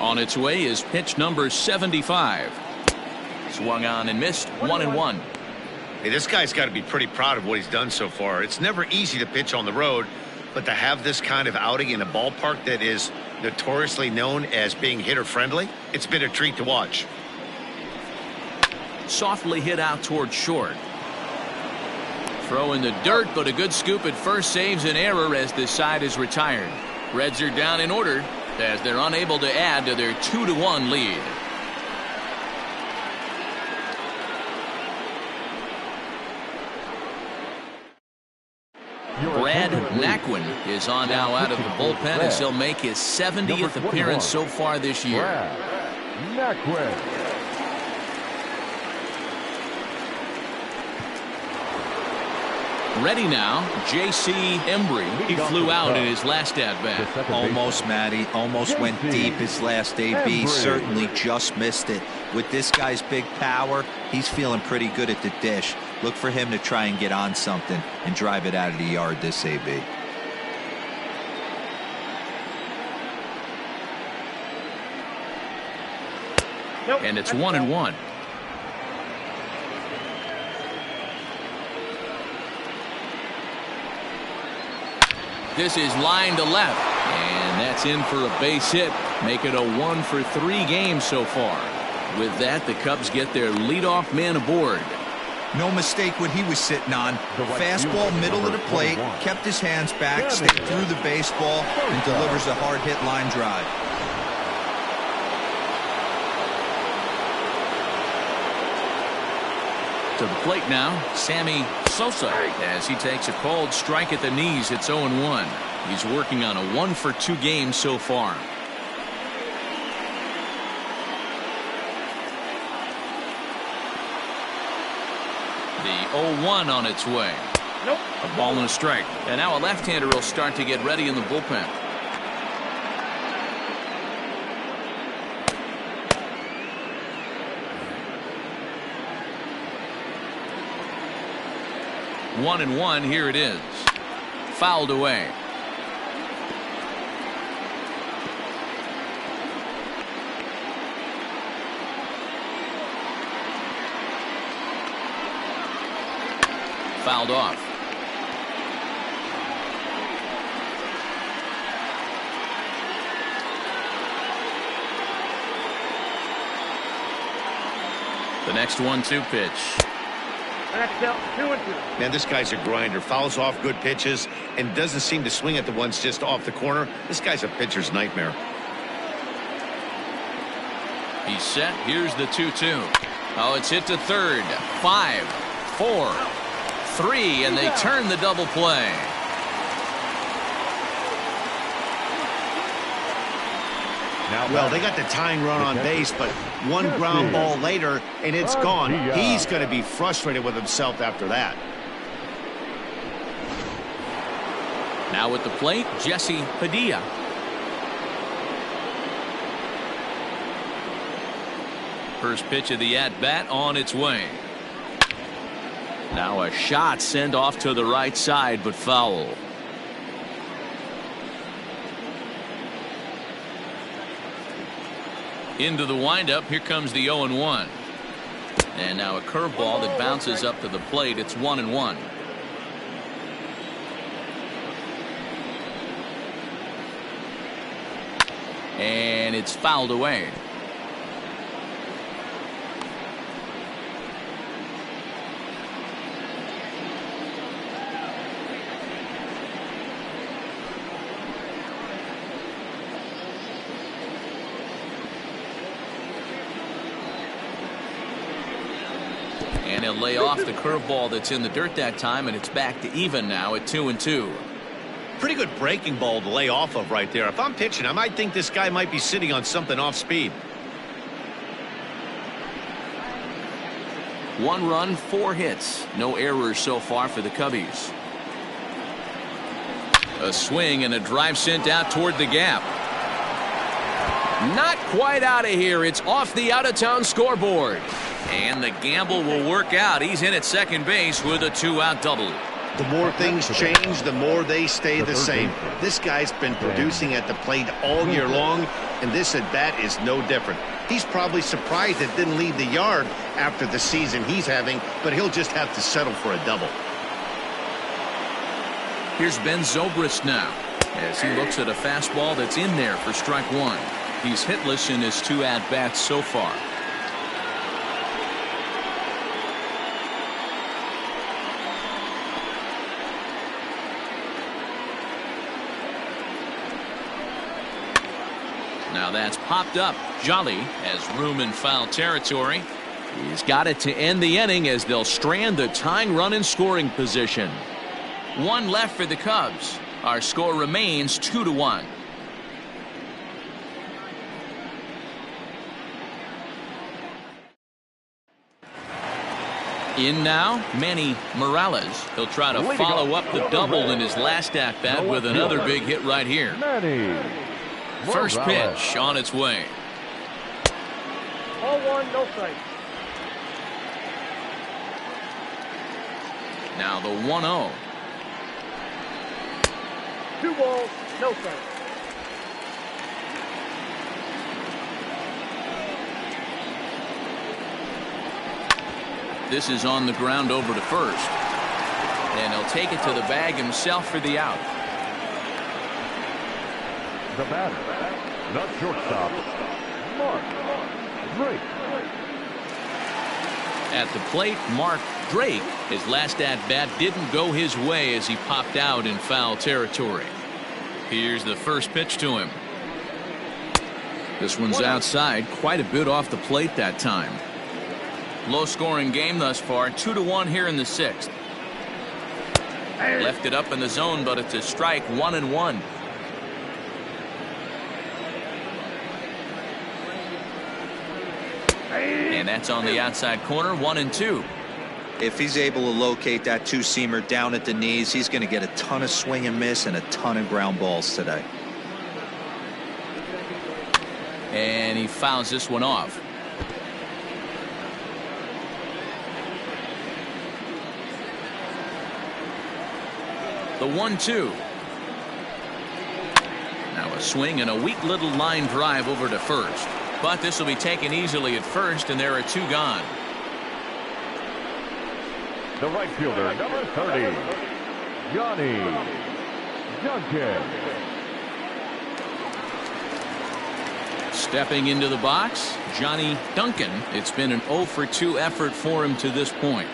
On its way is pitch number 75. Swung on and missed. 1-1. Hey, this guy's got to be pretty proud of what he's done so far. It's never easy to pitch on the road, but to have this kind of outing in a ballpark that is notoriously known as being hitter friendly, it's been a treat to watch. Softly hit out toward short. Throw in the dirt, but a good scoop at first saves an error as this side is retired. Reds are down in order as they're unable to add to their 2-1 lead. Brad Naquin is on now out of the bullpen as he'll make his 70th appearance so far this year. Naquin. Ready now, J.C. Embry. He flew out in his last at-bat. Almost, Matty. Almost went deep his last AB. Certainly just missed it. With this guy's big power, he's feeling pretty good at the dish. Look for him to try and get on something and drive it out of the yard this AB. And it's 1-1. This is line to left, and that's in for a base hit. Make it a 1 for 3 games so far. With that, the Cubs get their leadoff man aboard. No mistake what he was sitting on. Fastball middle of the plate, kept his hands back, stayed through the baseball, and delivers a hard hit line drive. To the plate now, Sammy Sosa, as he takes a cold strike at the knees. It's 0-1. He's working on a 1 for 2 games so far. The 0-1 on its way. Nope. A ball and a strike. And now a left-hander will start to get ready in the bullpen. One and one. Here it is. Fouled away. Fouled off. The next 1-2 pitch. That's out 2-2. Man, this guy's a grinder. Fouls off good pitches and doesn't seem to swing at the ones just off the corner. This guy's a pitcher's nightmare. He's set. Here's the 2-2. Oh, it's hit to third. 5, 4, 3, and they turn the double play. Well, they got the tying run on base, but one ground ball later, and it's gone. He's going to be frustrated with himself after that. Now at the plate, Jesse Padilla. First pitch of the at-bat on its way. Now a shot sent off to the right side, but foul. Into the windup. Here comes the 0-1. And now a curveball that bounces up to the plate. It's 1-1. And it's fouled away. And he'll lay off the curveball that's in the dirt that time, and it's back to even now at 2-2. Pretty good breaking ball to lay off of right there. If I'm pitching, I might think this guy might be sitting on something off speed. 1 run, 4 hits. No errors so far for the Cubbies. A swing and a drive sent out toward the gap. Not quite out of here. It's off the out-of-town scoreboard. And the gamble will work out. He's in at second base with a 2-out double. The more things change, the more they stay the same. This guy's been producing at the plate all year long, and this at-bat is no different. He's probably surprised it didn't leave the yard after the season he's having, but he'll just have to settle for a double. Here's Ben Zobrist now as he looks at a fastball that's in there for strike 1. He's hitless in his 2 at-bats so far. Now that's popped up. Jolly has room in foul territory. He's got it to end the inning as they'll strand the tying run in scoring position. 1 left for the Cubs. Our score remains 2-1. In now, Manny Morales. He'll try to follow up the double in his last at-bat with another big hit right here. First pitch on its way. 0-1, no strike. Now the 1-0. 2 balls, no strike. This is on the ground over to first. And he'll take it to the bag himself for the out. The batter, not shortstop, Mark Drake. At the plate, Mark Drake. His last at-bat didn't go his way as he popped out in foul territory. Here's the first pitch to him. This one's outside, quite a bit off the plate that time. Low-scoring game thus far, 2-1 here in the 6th. Left it up in the zone, but it's a strike, 1-1. And that's on the outside corner, 1-2. If he's able to locate that two-seamer down at the knees, he's going to get a ton of swing and miss and a ton of ground balls today. And he fouls this one off. The 1-2. Now a swing and a weak little line drive over to first. But this will be taken easily at first, and there are two gone. The right fielder, number 30, Johnny Duncan. Stepping into the box, Johnny Duncan. It's been an 0 for 2 effort for him to this point.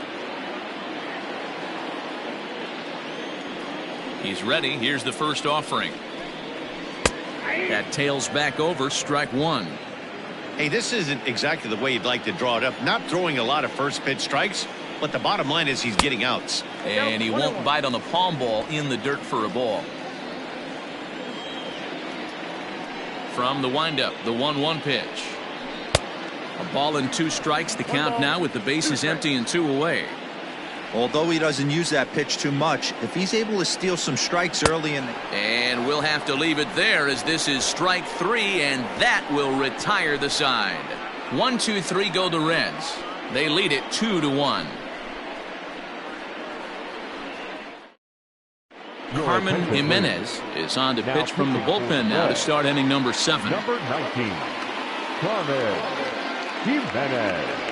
He's ready. Here's the first offering. That tails back over, strike one. Hey, this isn't exactly the way you'd like to draw it up. Not throwing a lot of first pitch strikes, but the bottom line is he's getting outs. And he won't bite on the palm ball in the dirt for a ball. From the windup, the 1-1 pitch. A ball and 2 strikes, the count now with the bases empty and 2 away. Although he doesn't use that pitch too much, if he's able to steal some strikes early in the... And we'll have to leave it there as this is strike 3, and that will retire the side. 1-2-3 go the Reds. They lead it 2-1. Carmen Jimenez is on to pitch from the bullpen now to start inning number 7. Number 19, Carmen Jimenez.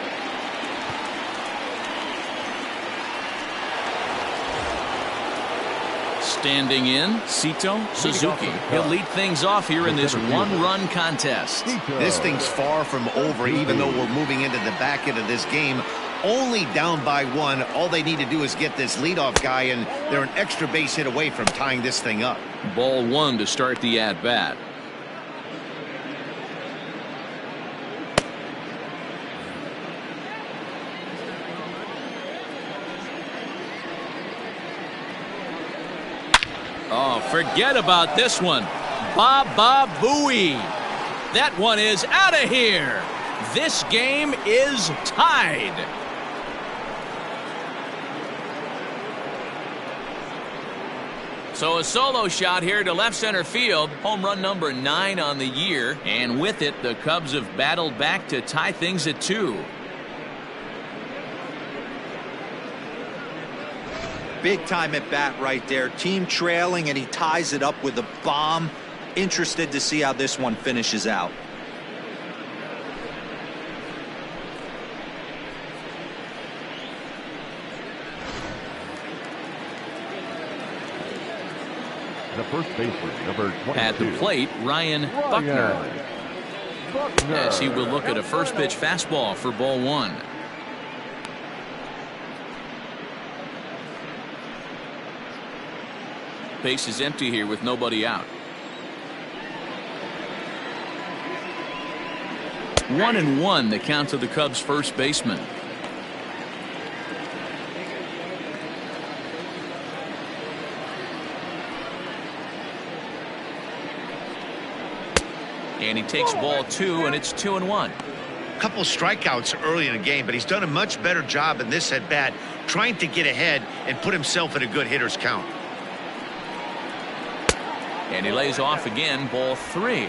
Standing in, Sito Suzuki. He'll lead things off here in this one-run contest. This thing's far from over, even though we're moving into the back end of this game. Only down by 1. All they need to do is get this leadoff guy, and they're an extra base hit away from tying this thing up. Ball 1 to start the at-bat. Oh, forget about this one. Baba Booey. That one is out of here. This game is tied. So a solo shot here to left center field. Home run number 9 on the year. And with it, the Cubs have battled back to tie things at 2. Big time at bat right there. Team trailing, and he ties it up with a bomb. Interested to see how this one finishes out. The first baseman, number 22. At the plate, Ryan Buckner. As he will look at a first pitch fastball for ball 1. Base is empty here with nobody out. 1-1 the count to the Cubs first baseman. And he takes ball 2, and it's 2-1. Couple strikeouts early in the game, but he's done a much better job in this at bat trying to get ahead and put himself in a good hitter's count. And he lays off again, ball 3.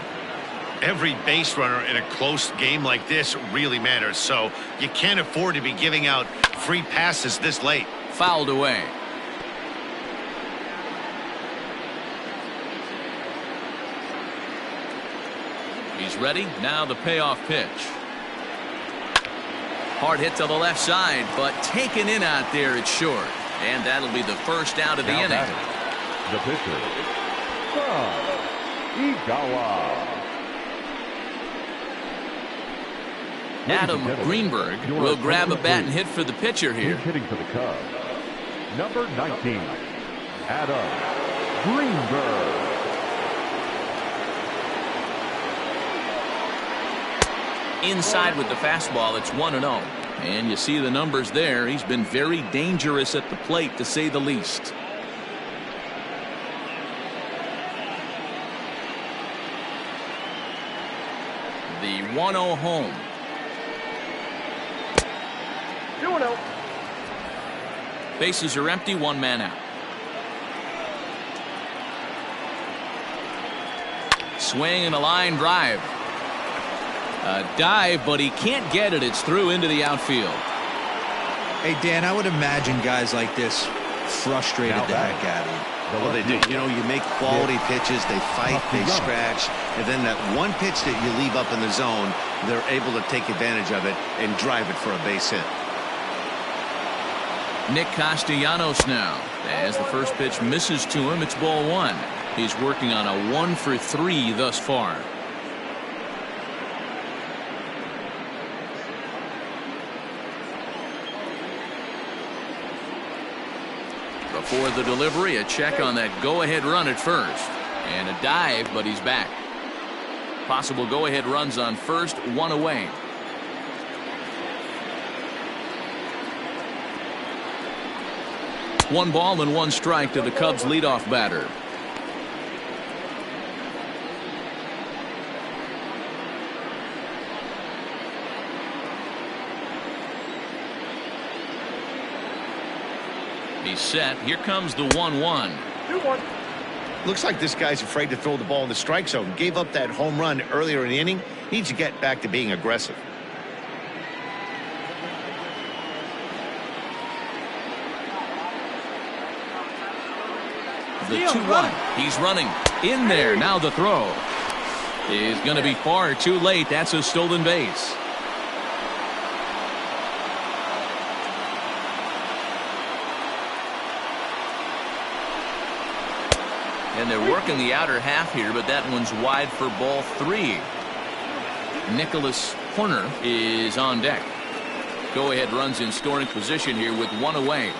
Every base runner in a close game like this really matters, so you can't afford to be giving out free passes this late. Fouled away. He's ready. Now the payoff pitch. Hard hit to the left side, but taken in out there, it's short. And that'll be the first out of the inning. The pitcher, Igawa. Adam Greenberg will grab a bat and hit for the pitcher here. Hitting for the Cubs, number 19, Adam Greenberg. Inside with the fastball, it's 1-0. And you see the numbers there. He's been very dangerous at the plate, to say the least. The 1-0 home. 2-0. Bases are empty, one man out. Swing and a line drive. A dive, but he can't get it. It's through into the outfield. Hey, Dan, I would imagine guys like this frustrated the heck out of you. Well, they do. You know, you make quality pitches, they fight, they scratch, and then that one pitch that you leave up in the zone, they're able to take advantage of it and drive it for a base hit. Nick Castellanos now. As the first pitch misses to him, it's ball one. He's working on a 1-for-3 thus far. Before the delivery, a check on that go-ahead run at first. And a dive, but he's back. Possible go-ahead runs on first, one away. One ball and one strike to the Cubs leadoff batter. He's set. Here comes the 1-1. 2-1. Looks like this guy's afraid to throw the ball in the strike zone. Gave up that home run earlier in the inning. Needs to get back to being aggressive. The 2-1. He's running in there. Now the throw is going to be far too late. That's a stolen base. And they're working the outer half here, but that one's wide for ball three. Nicholas Horner is on deck. Go-ahead runs in scoring position here with one away.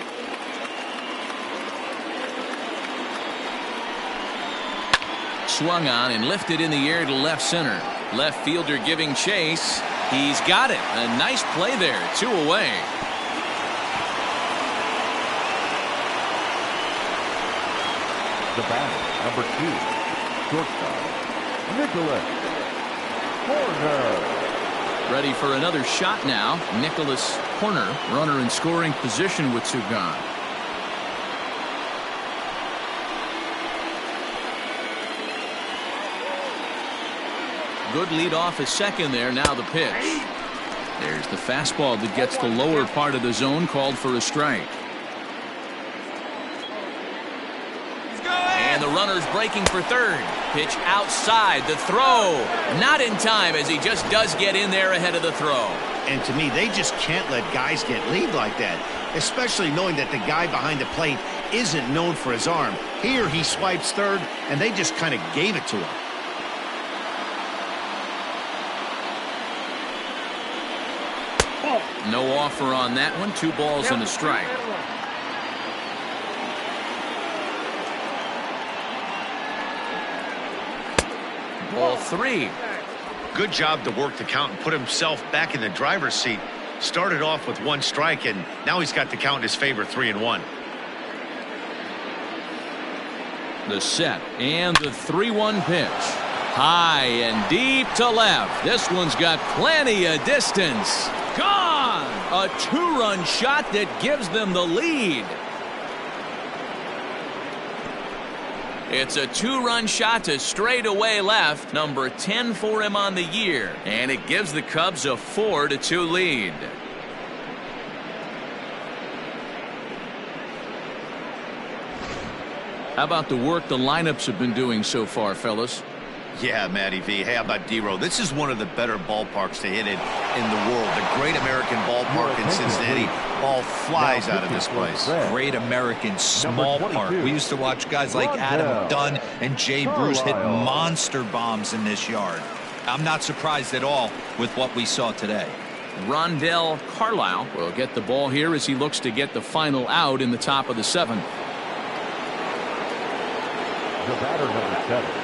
Swung on and lifted in the air to left center. Left fielder giving chase. He's got it. A nice play there. Two away. The batter, number 2, shortstop, Nicholas Horner. Ready for another shot now. Nicholas Horner, runner in scoring position with two gone. Good lead off his second there. Now the pitch. There's the fastball that gets the lower part of the zone, called for a strike. And the runner's breaking for third. Pitch outside. The throw. Not in time, as he just does get in there ahead of the throw. And to me, they just can't let guys get lead like that, especially knowing that the guy behind the plate isn't known for his arm. Here he swipes third, and they just kind of gave it to him. No offer on that one. 2 balls and a strike. Ball 3. Good job to work the count and put himself back in the driver's seat. Started off with 1 strike, and now he's got the count in his favor, 3-1. The set and the 3-1 pitch. High and deep to left. This one's got plenty of distance. Gone! A 2-run shot that gives them the lead. It's a 2-run shot to straightaway left. Number 10 for him on the year. And it gives the Cubs a 4-2 lead. How about the work the lineups have been doing so far, fellas? Yeah, Matty V. Hey, how about D-Row? This is one of the better ballparks to hit it in the world. The Great American Ballpark in Cincinnati. Ball flies out of this place. Great American small park. We used to watch guys like Adam Dunn and Jay Bruce hit monster bombs in this yard. I'm not surprised at all with what we saw today. Rondell Carlisle will get the ball here as he looks to get the final out in the top of the 7th. The batter, number 7.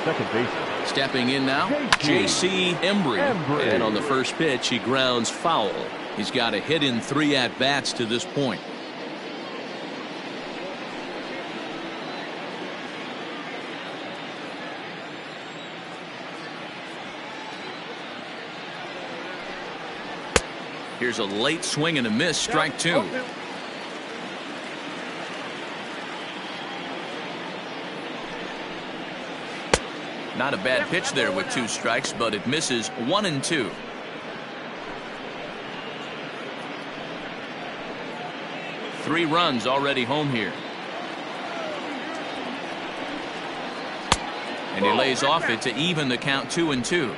Second baseman. Stepping in now, J.C. Embry. And on the first pitch, he grounds foul. He's got a hit in 3 at-bats to this point. Here's a late swing and a miss, strike 2. Not a bad pitch there with 2 strikes, but it misses 1-2. Three runs already home here. And he lays off it to even the count 2-2.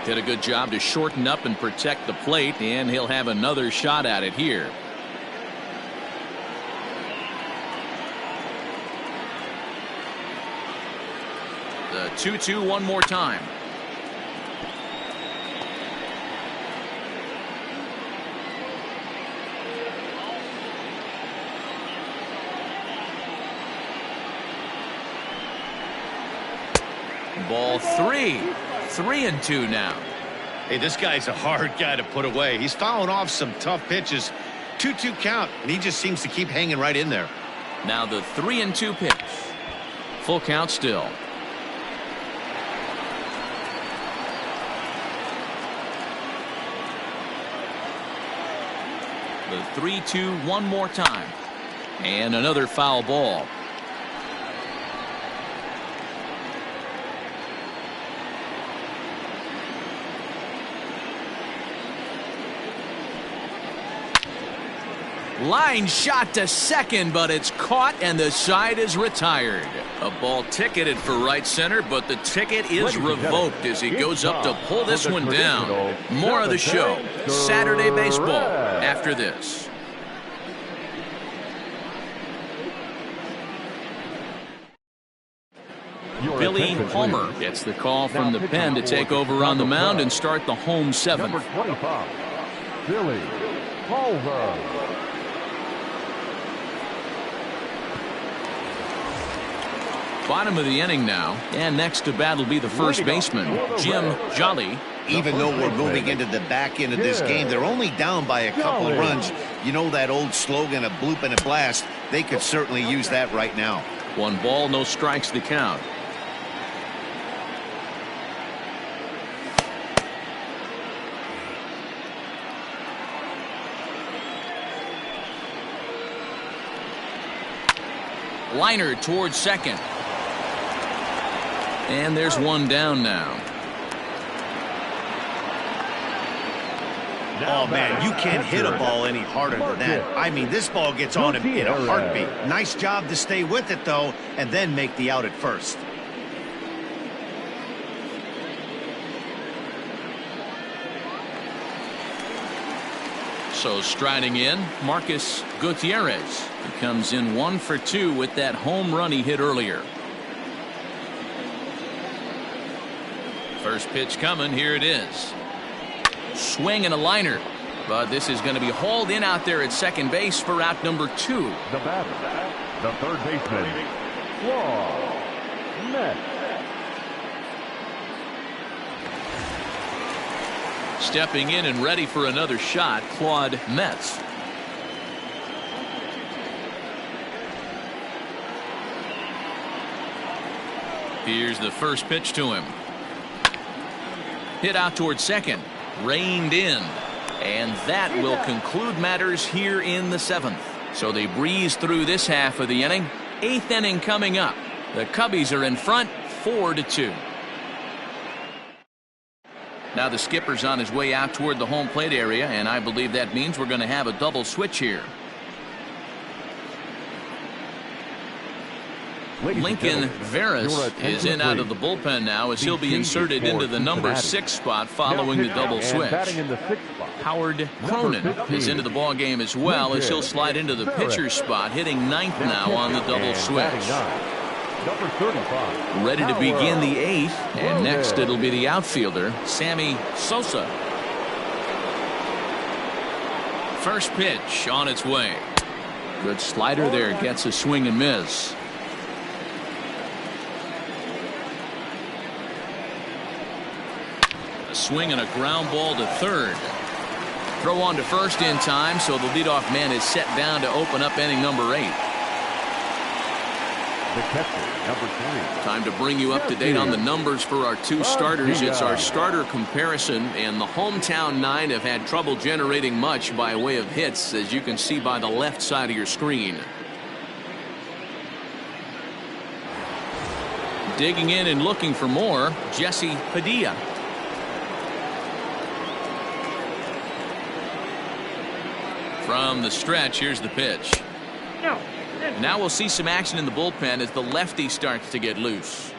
Did a good job to shorten up and protect the plate, and he'll have another shot at it here. The 2-2 one more time. Ball 3. 3-2 now. Hey, this guy's a hard guy to put away. He's fouling off some tough pitches. 2-2 count, and he just seems to keep hanging right in there. Now the 3-2 pitch. Full count still. The 3-2 one more time. And another foul ball. Line shot to second, but it's caught and the side is retired. A ball ticketed for right center, but the ticket is revoked as he goes up to pull this one down. More of the show. Saturday baseball after this. Billy Palmer gets the call from the pen to take over on the mound and start the home 7th. Number 25, Billy Palmer. Bottom of the inning now, and next to bat will be the first baseman, Jim Jolly. Even though we're moving into the back end of this game, they're only down by a couple of runs. You know that old slogan, a bloop and a blast. They could certainly use that right now. 1 ball, no strikes to count. Liner towards second. And there's one down now. Oh, man, you can't hit a ball any harder than that. I mean, this ball gets on him in a heartbeat. Nice job to stay with it, though, and then make the out at first. So striding in, Marcus Gutierrez. He comes in 1 for 2 with that home run he hit earlier. First pitch coming. Here it is. Swing and a liner. But this is going to be hauled in out there at second base for out number 2. The batter, the third baseman, Metz. Stepping in and ready for another shot, Claude Metz. Here's the first pitch to him. Hit out towards second. Reined in. And that will conclude matters here in the 7th. So they breeze through this half of the inning. 8th inning coming up. The Cubbies are in front 4-2. Now the skipper's on his way out toward the home plate area, and I believe that means we're going to have a double switch here. Lincoln Veras is in out of the bullpen now as he'll be inserted into the number 6 spot following the double switch. Howard Cronin is into the ball game as well as he'll slide into the pitcher's spot, hitting 9th now on the double switch. Ready to begin the 8th, and next it'll be the outfielder, Sammy Sosa. First pitch on its way. Good slider there, gets a swing and miss. A swing and a ground ball to third. Throw on to first in time, so the leadoff man is set down to open up inning number 8. The catcher, number 3. Time to bring you up to date on the numbers for our two starters. It's our starter comparison, and the hometown 9 have had trouble generating much by way of hits, as you can see by the left side of your screen. Digging in and looking for more, Jesse Padilla. From the stretch, here's the pitch. No. Now we'll see some action in the bullpen as the lefty starts to get loose.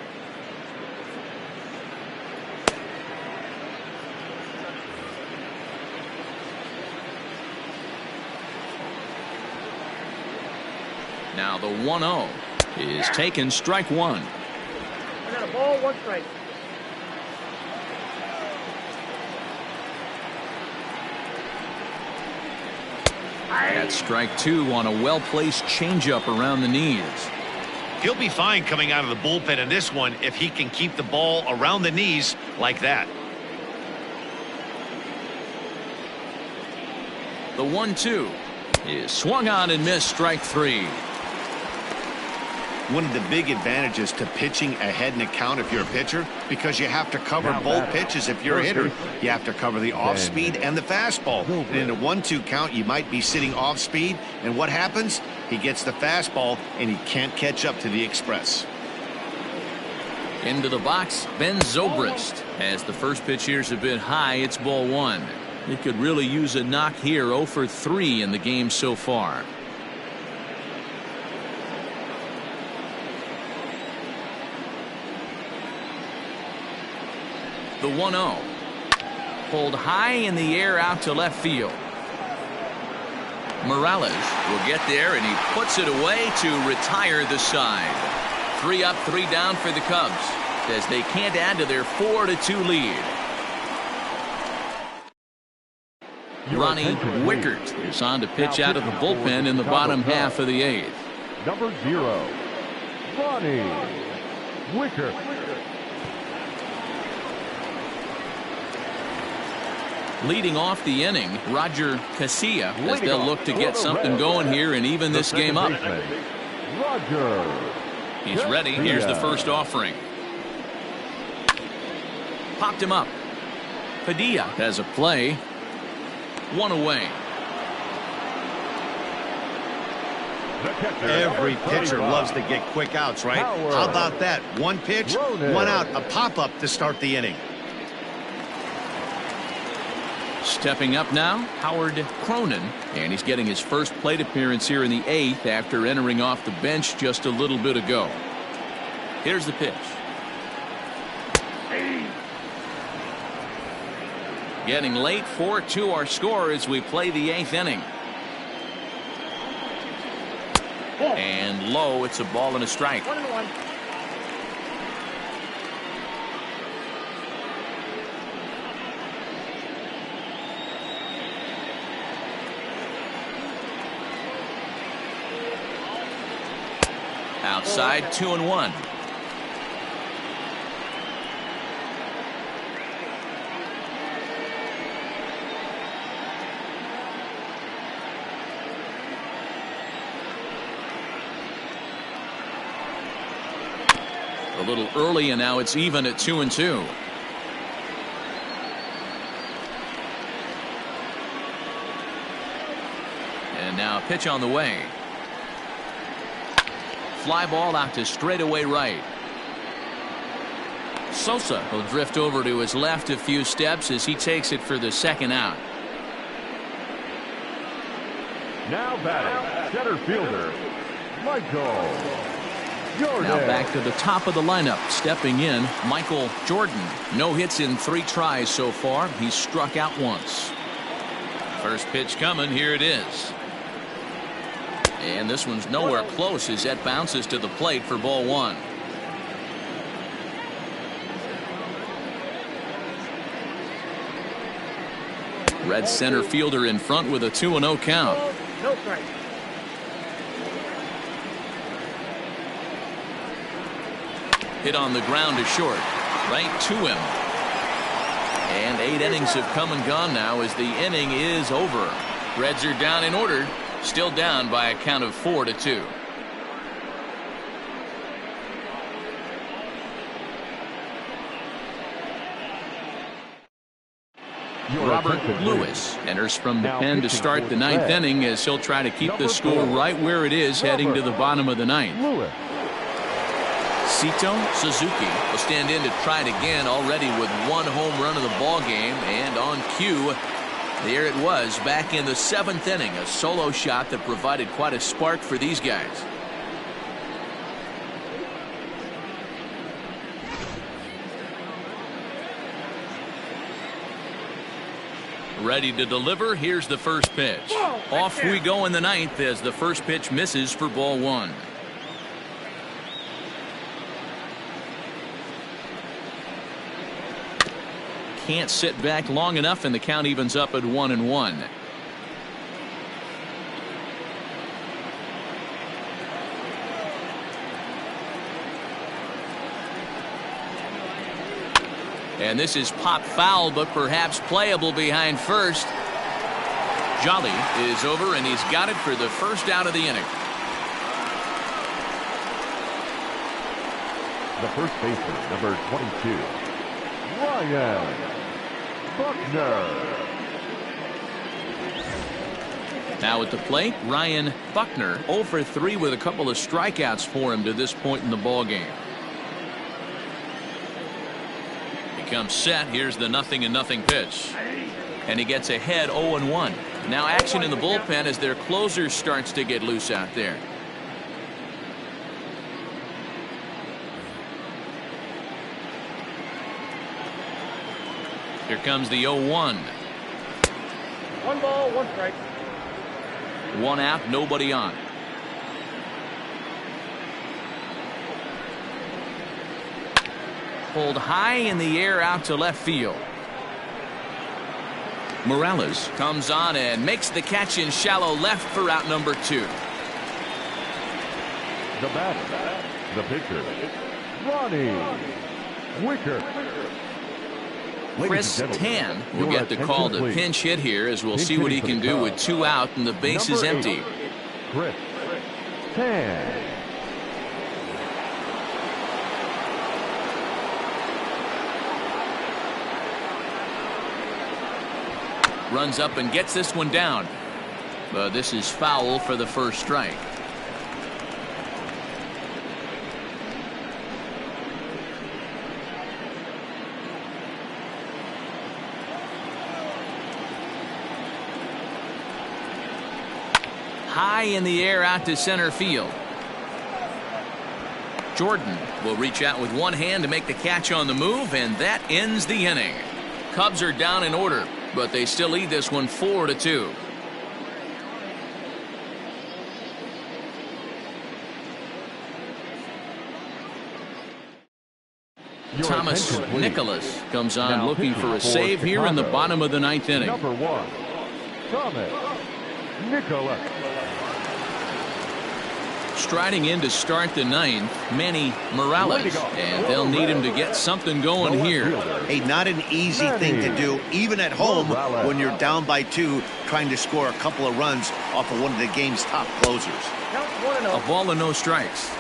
Now the 1-0 is taken, strike one. I got a ball, 1 strike. At strike two on a well-placed changeup around the knees. He'll be fine coming out of the bullpen in this one if he can keep the ball around the knees like that. The 1-2 is swung on and missed, strike three. One of the big advantages to pitching ahead in a count if you're a pitcher, because you have to cover both pitches if you're a hitter. You have to cover the off speed and the fastball. And in a 1-2 count, you might be sitting off speed, and what happens? He gets the fastball and he can't catch up to the express. Into the box, Ben Zobrist. As the first pitch here's a bit high, it's ball one. He could really use a knock here. 0 for 3 in the game so far. The 1-0 pulled high in the air out to left field. Morales will get there, and he puts it away to retire the side. 3 up, 3 down for the Cubs as they can't add to their 4-2 lead. Ronnie Wickert is on to pitch out of the bullpen in the bottom half of the 8th. Number 0, Ronnie Wickert. Leading off the inning, Roger Casilla, as they'll look to get something going here and even this game up. Roger. He's ready. Here's the first offering. Popped him up. Padilla has a play. 1 away. Every pitcher loves to get quick outs, right? How about that? 1 pitch, 1 out, a pop-up to start the inning. Stepping up now, Howard Cronin, and he's getting his first plate appearance here in the 8th after entering off the bench just a little bit ago. Here's the pitch. Getting late, 4-2 our score as we play the 8th inning. And low, it's a ball and a strike. 1-1. Outside, 2-1. A little early, and now it's even at 2-2. And now a pitch on the way. Fly ball out to straightaway right. Sosa will drift over to his left a few steps as he takes it for the second out. Now batting, center fielder, Michael Jordan. Now back to the top of the lineup. Stepping in, Michael Jordan. No hits in 3 tries so far. He's struck out once. First pitch coming. Here it is. And this one's nowhere close as that bounces to the plate for ball 1. Red center fielder in front with a 2-0 count. No strike. Hit on the ground to short. Right to him. And 8 innings have come and gone now as the inning is over. Reds are down in order. Still down by a count of 4-2. Robert Lewis enters from the pen to start the ninth inning as he'll try to keep the score right where it is heading to the bottom of the ninth. Sito Suzuki will stand in to try it again, already with one home run of the ball game, and on cue, there it was back in the seventh inning, a solo shot that provided quite a spark for these guys. Ready to deliver. Here's the first pitch. Off we go in the ninth as the first pitch misses for ball one. Can't sit back long enough, and the count evens up at 1-1. And this is pop foul, but perhaps playable behind first. Jolly is over, and he's got it for the first out of the inning. The first baseman, number 22, Ryan Buckner. Now at the plate, Ryan Buckner 0 for 3 with a couple of strikeouts for him to this point in the ball game. Comes set. Here's the 0-0 pitch, and he gets ahead 0-1. Now action in the bullpen as their closer starts to get loose out there. Here comes the 0-1. 1 ball, 1 strike. 1 out, nobody on. Pulled high in the air out to left field. Morales comes on and makes the catch in shallow left for out number 2. The batter, the pitcher, Ronnie Wicker. Chris Tan will get the call to pinch hit here, as we'll see what he can do with 2 out and the base is empty. Chris Tan. Runs up and gets this one down, but this is foul for the first strike. High in the air out to center field. Jordan will reach out with one hand to make the catch on the move, and that ends the inning. Cubs are down in order, but they still lead this one 4-2. Thomas Nicholas comes on looking for a save here in the bottom of the ninth inning. Number 1, Thomas Nicholas. Striding in to start the ninth, Manny Morales, and they'll need him to get something going here. Hey, not an easy thing to do, even at home when you're down by 2, trying to score a couple of runs off of one of the game's top closers. A ball and no strikes.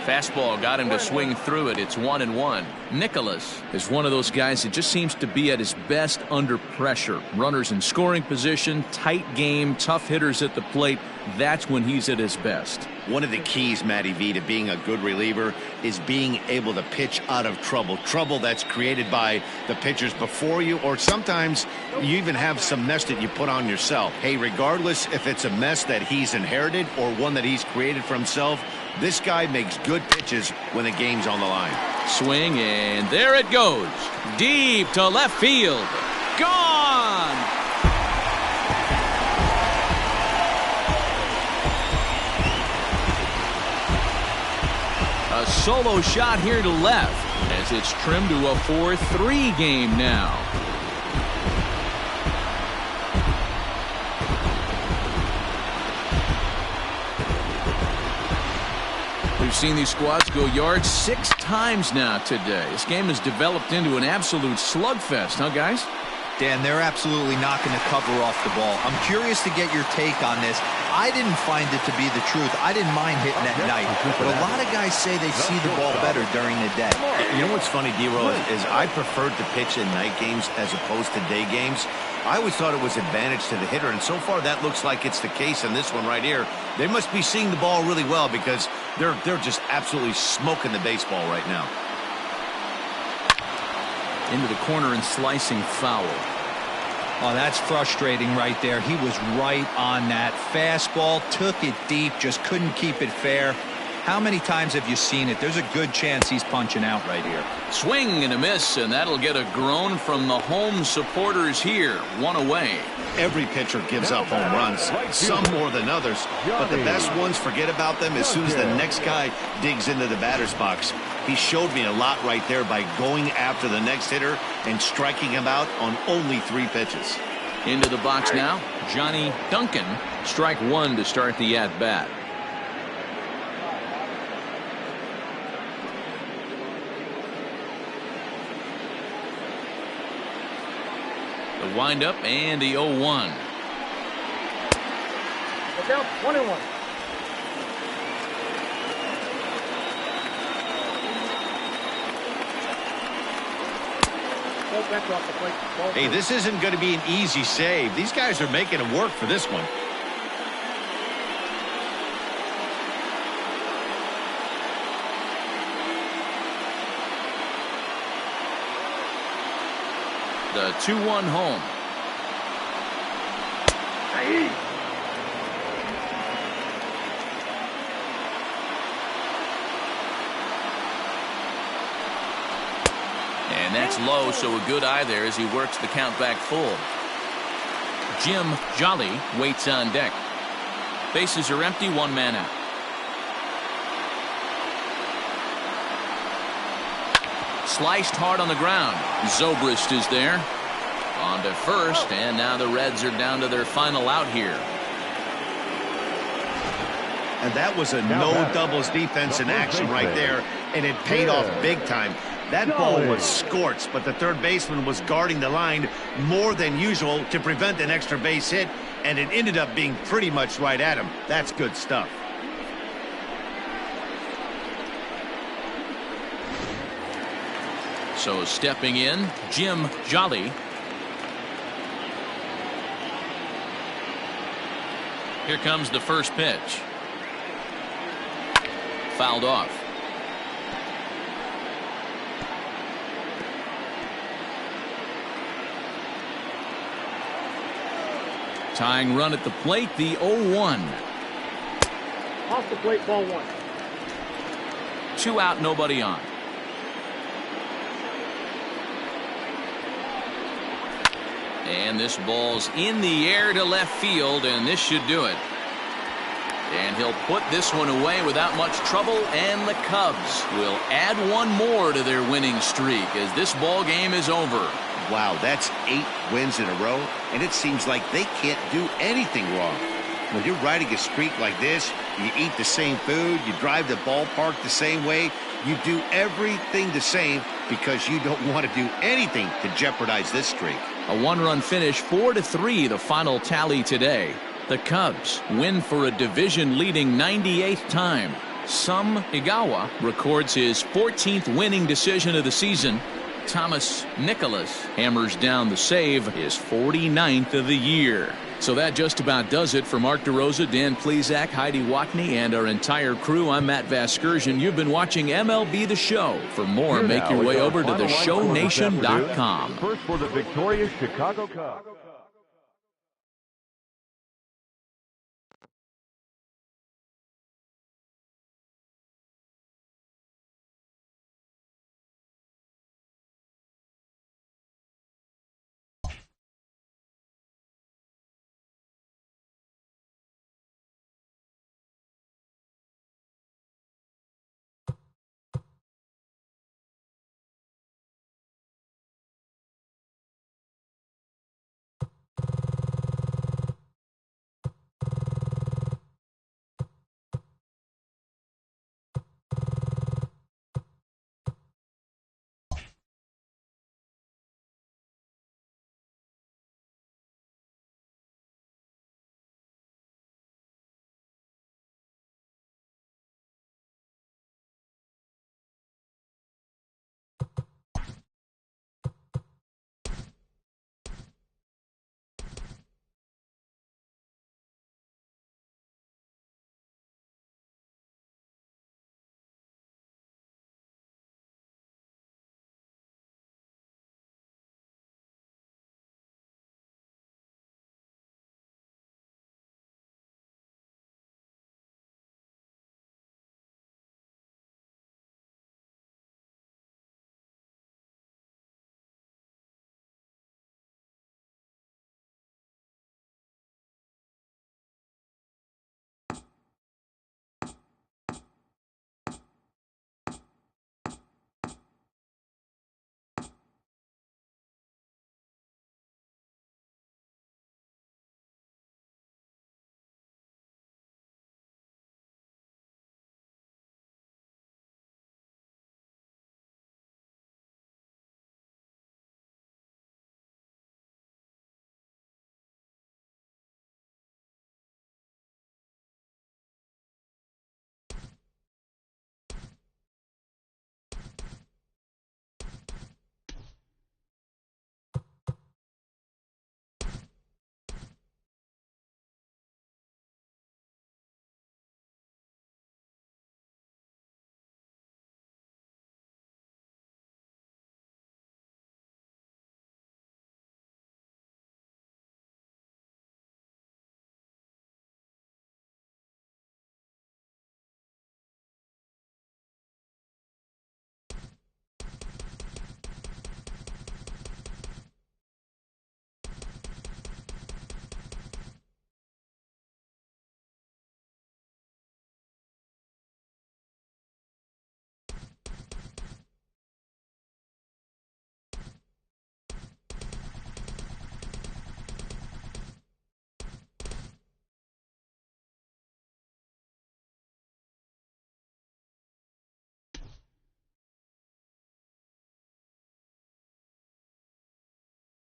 Fastball got him to swing through it. It's 1-1. Nicholas is one of those guys that just seems to be at his best under pressure. Runners in scoring position, tight game, tough hitters at the plate. That's when he's at his best. One of the keys, Matty V, to being a good reliever is being able to pitch out of trouble. Trouble that's created by the pitchers before you, or sometimes you even have some mess that you put on yourself. Hey, regardless if it's a mess that he's inherited or one that he's created for himself, this guy makes good pitches when the game's on the line. Swing, and there it goes. Deep to left field. Gone! A solo shot here to left as it's trimmed to a 4-3 game now. We've seen these squads go yards 6 times now today. This game has developed into an absolute slugfest, huh, guys? Dan, they're absolutely not going to cover off the ball. I'm curious to get your take on this. I didn't find it to be the truth. I didn't mind hitting at night, but a lot of guys say they see the ball better during the day. You know what's funny, D-Roll, is I preferred to pitch in night games as opposed to day games. I always thought it was advantage to the hitter, and so far that looks like it's the case in this one right here. They must be seeing the ball really well because they're just absolutely smoking the baseball right now. Into the corner and slicing foul. Oh, that's frustrating right there. He was right on that. Fastball, took it deep, just couldn't keep it fair. How many times have you seen it? There's a good chance he's punching out right here. Swing and a miss, and that'll get a groan from the home supporters here. One away. Every pitcher gives up home runs, some more than others, but the best ones forget about them as soon as the next guy digs into the batter's box. He showed me a lot right there by going after the next hitter and striking him out on only 3 pitches. Into the box now, Johnny Duncan. Strike 1 to start the at-bat. The windup and the 0-1. Look out, 1-1. Hey, this isn't going to be an easy save. These guys are making it work for this one. The 2-1 home. And that's low, so a good eye there as he works the count back full. Jim Jolly waits on deck. Bases are empty, 1 man out. Sliced hard on the ground. Zobrist is there. On to first, and now the Reds are down to their final out here. And that was a no doubles defense in action right there, and it paid off big time. That ball was scorched, but the third baseman was guarding the line more than usual to prevent an extra base hit, and it ended up being pretty much right at him. That's good stuff. So stepping in, Jim Jolly. Here comes the first pitch. Fouled off. Tying run at the plate, the 0-1. Off the plate, ball 1. 2 out, nobody on. And this ball's in the air to left field, and this should do it. And he'll put this one away without much trouble, and the Cubs will add 1 more to their winning streak as this ball game is over. Wow, that's 8 wins in a row, and it seems like they can't do anything wrong. When you're riding a streak like this, you eat the same food, you drive the ballpark the same way, you do everything the same because you don't want to do anything to jeopardize this streak. A 1-run finish, 4-3, the final tally today. The Cubs win for a division-leading 98th time. Sam Higawa records his 14th winning decision of the season. Thomas Nicholas hammers down the save, his 49th of the year. So that just about does it for Mark DeRosa, Dan Plesac, Heidi Watney, and our entire crew. I'm Matt Vasgersian. You've been watching MLB The Show. For more, make your way over to theshownation.com. First for the victorious Chicago Cubs.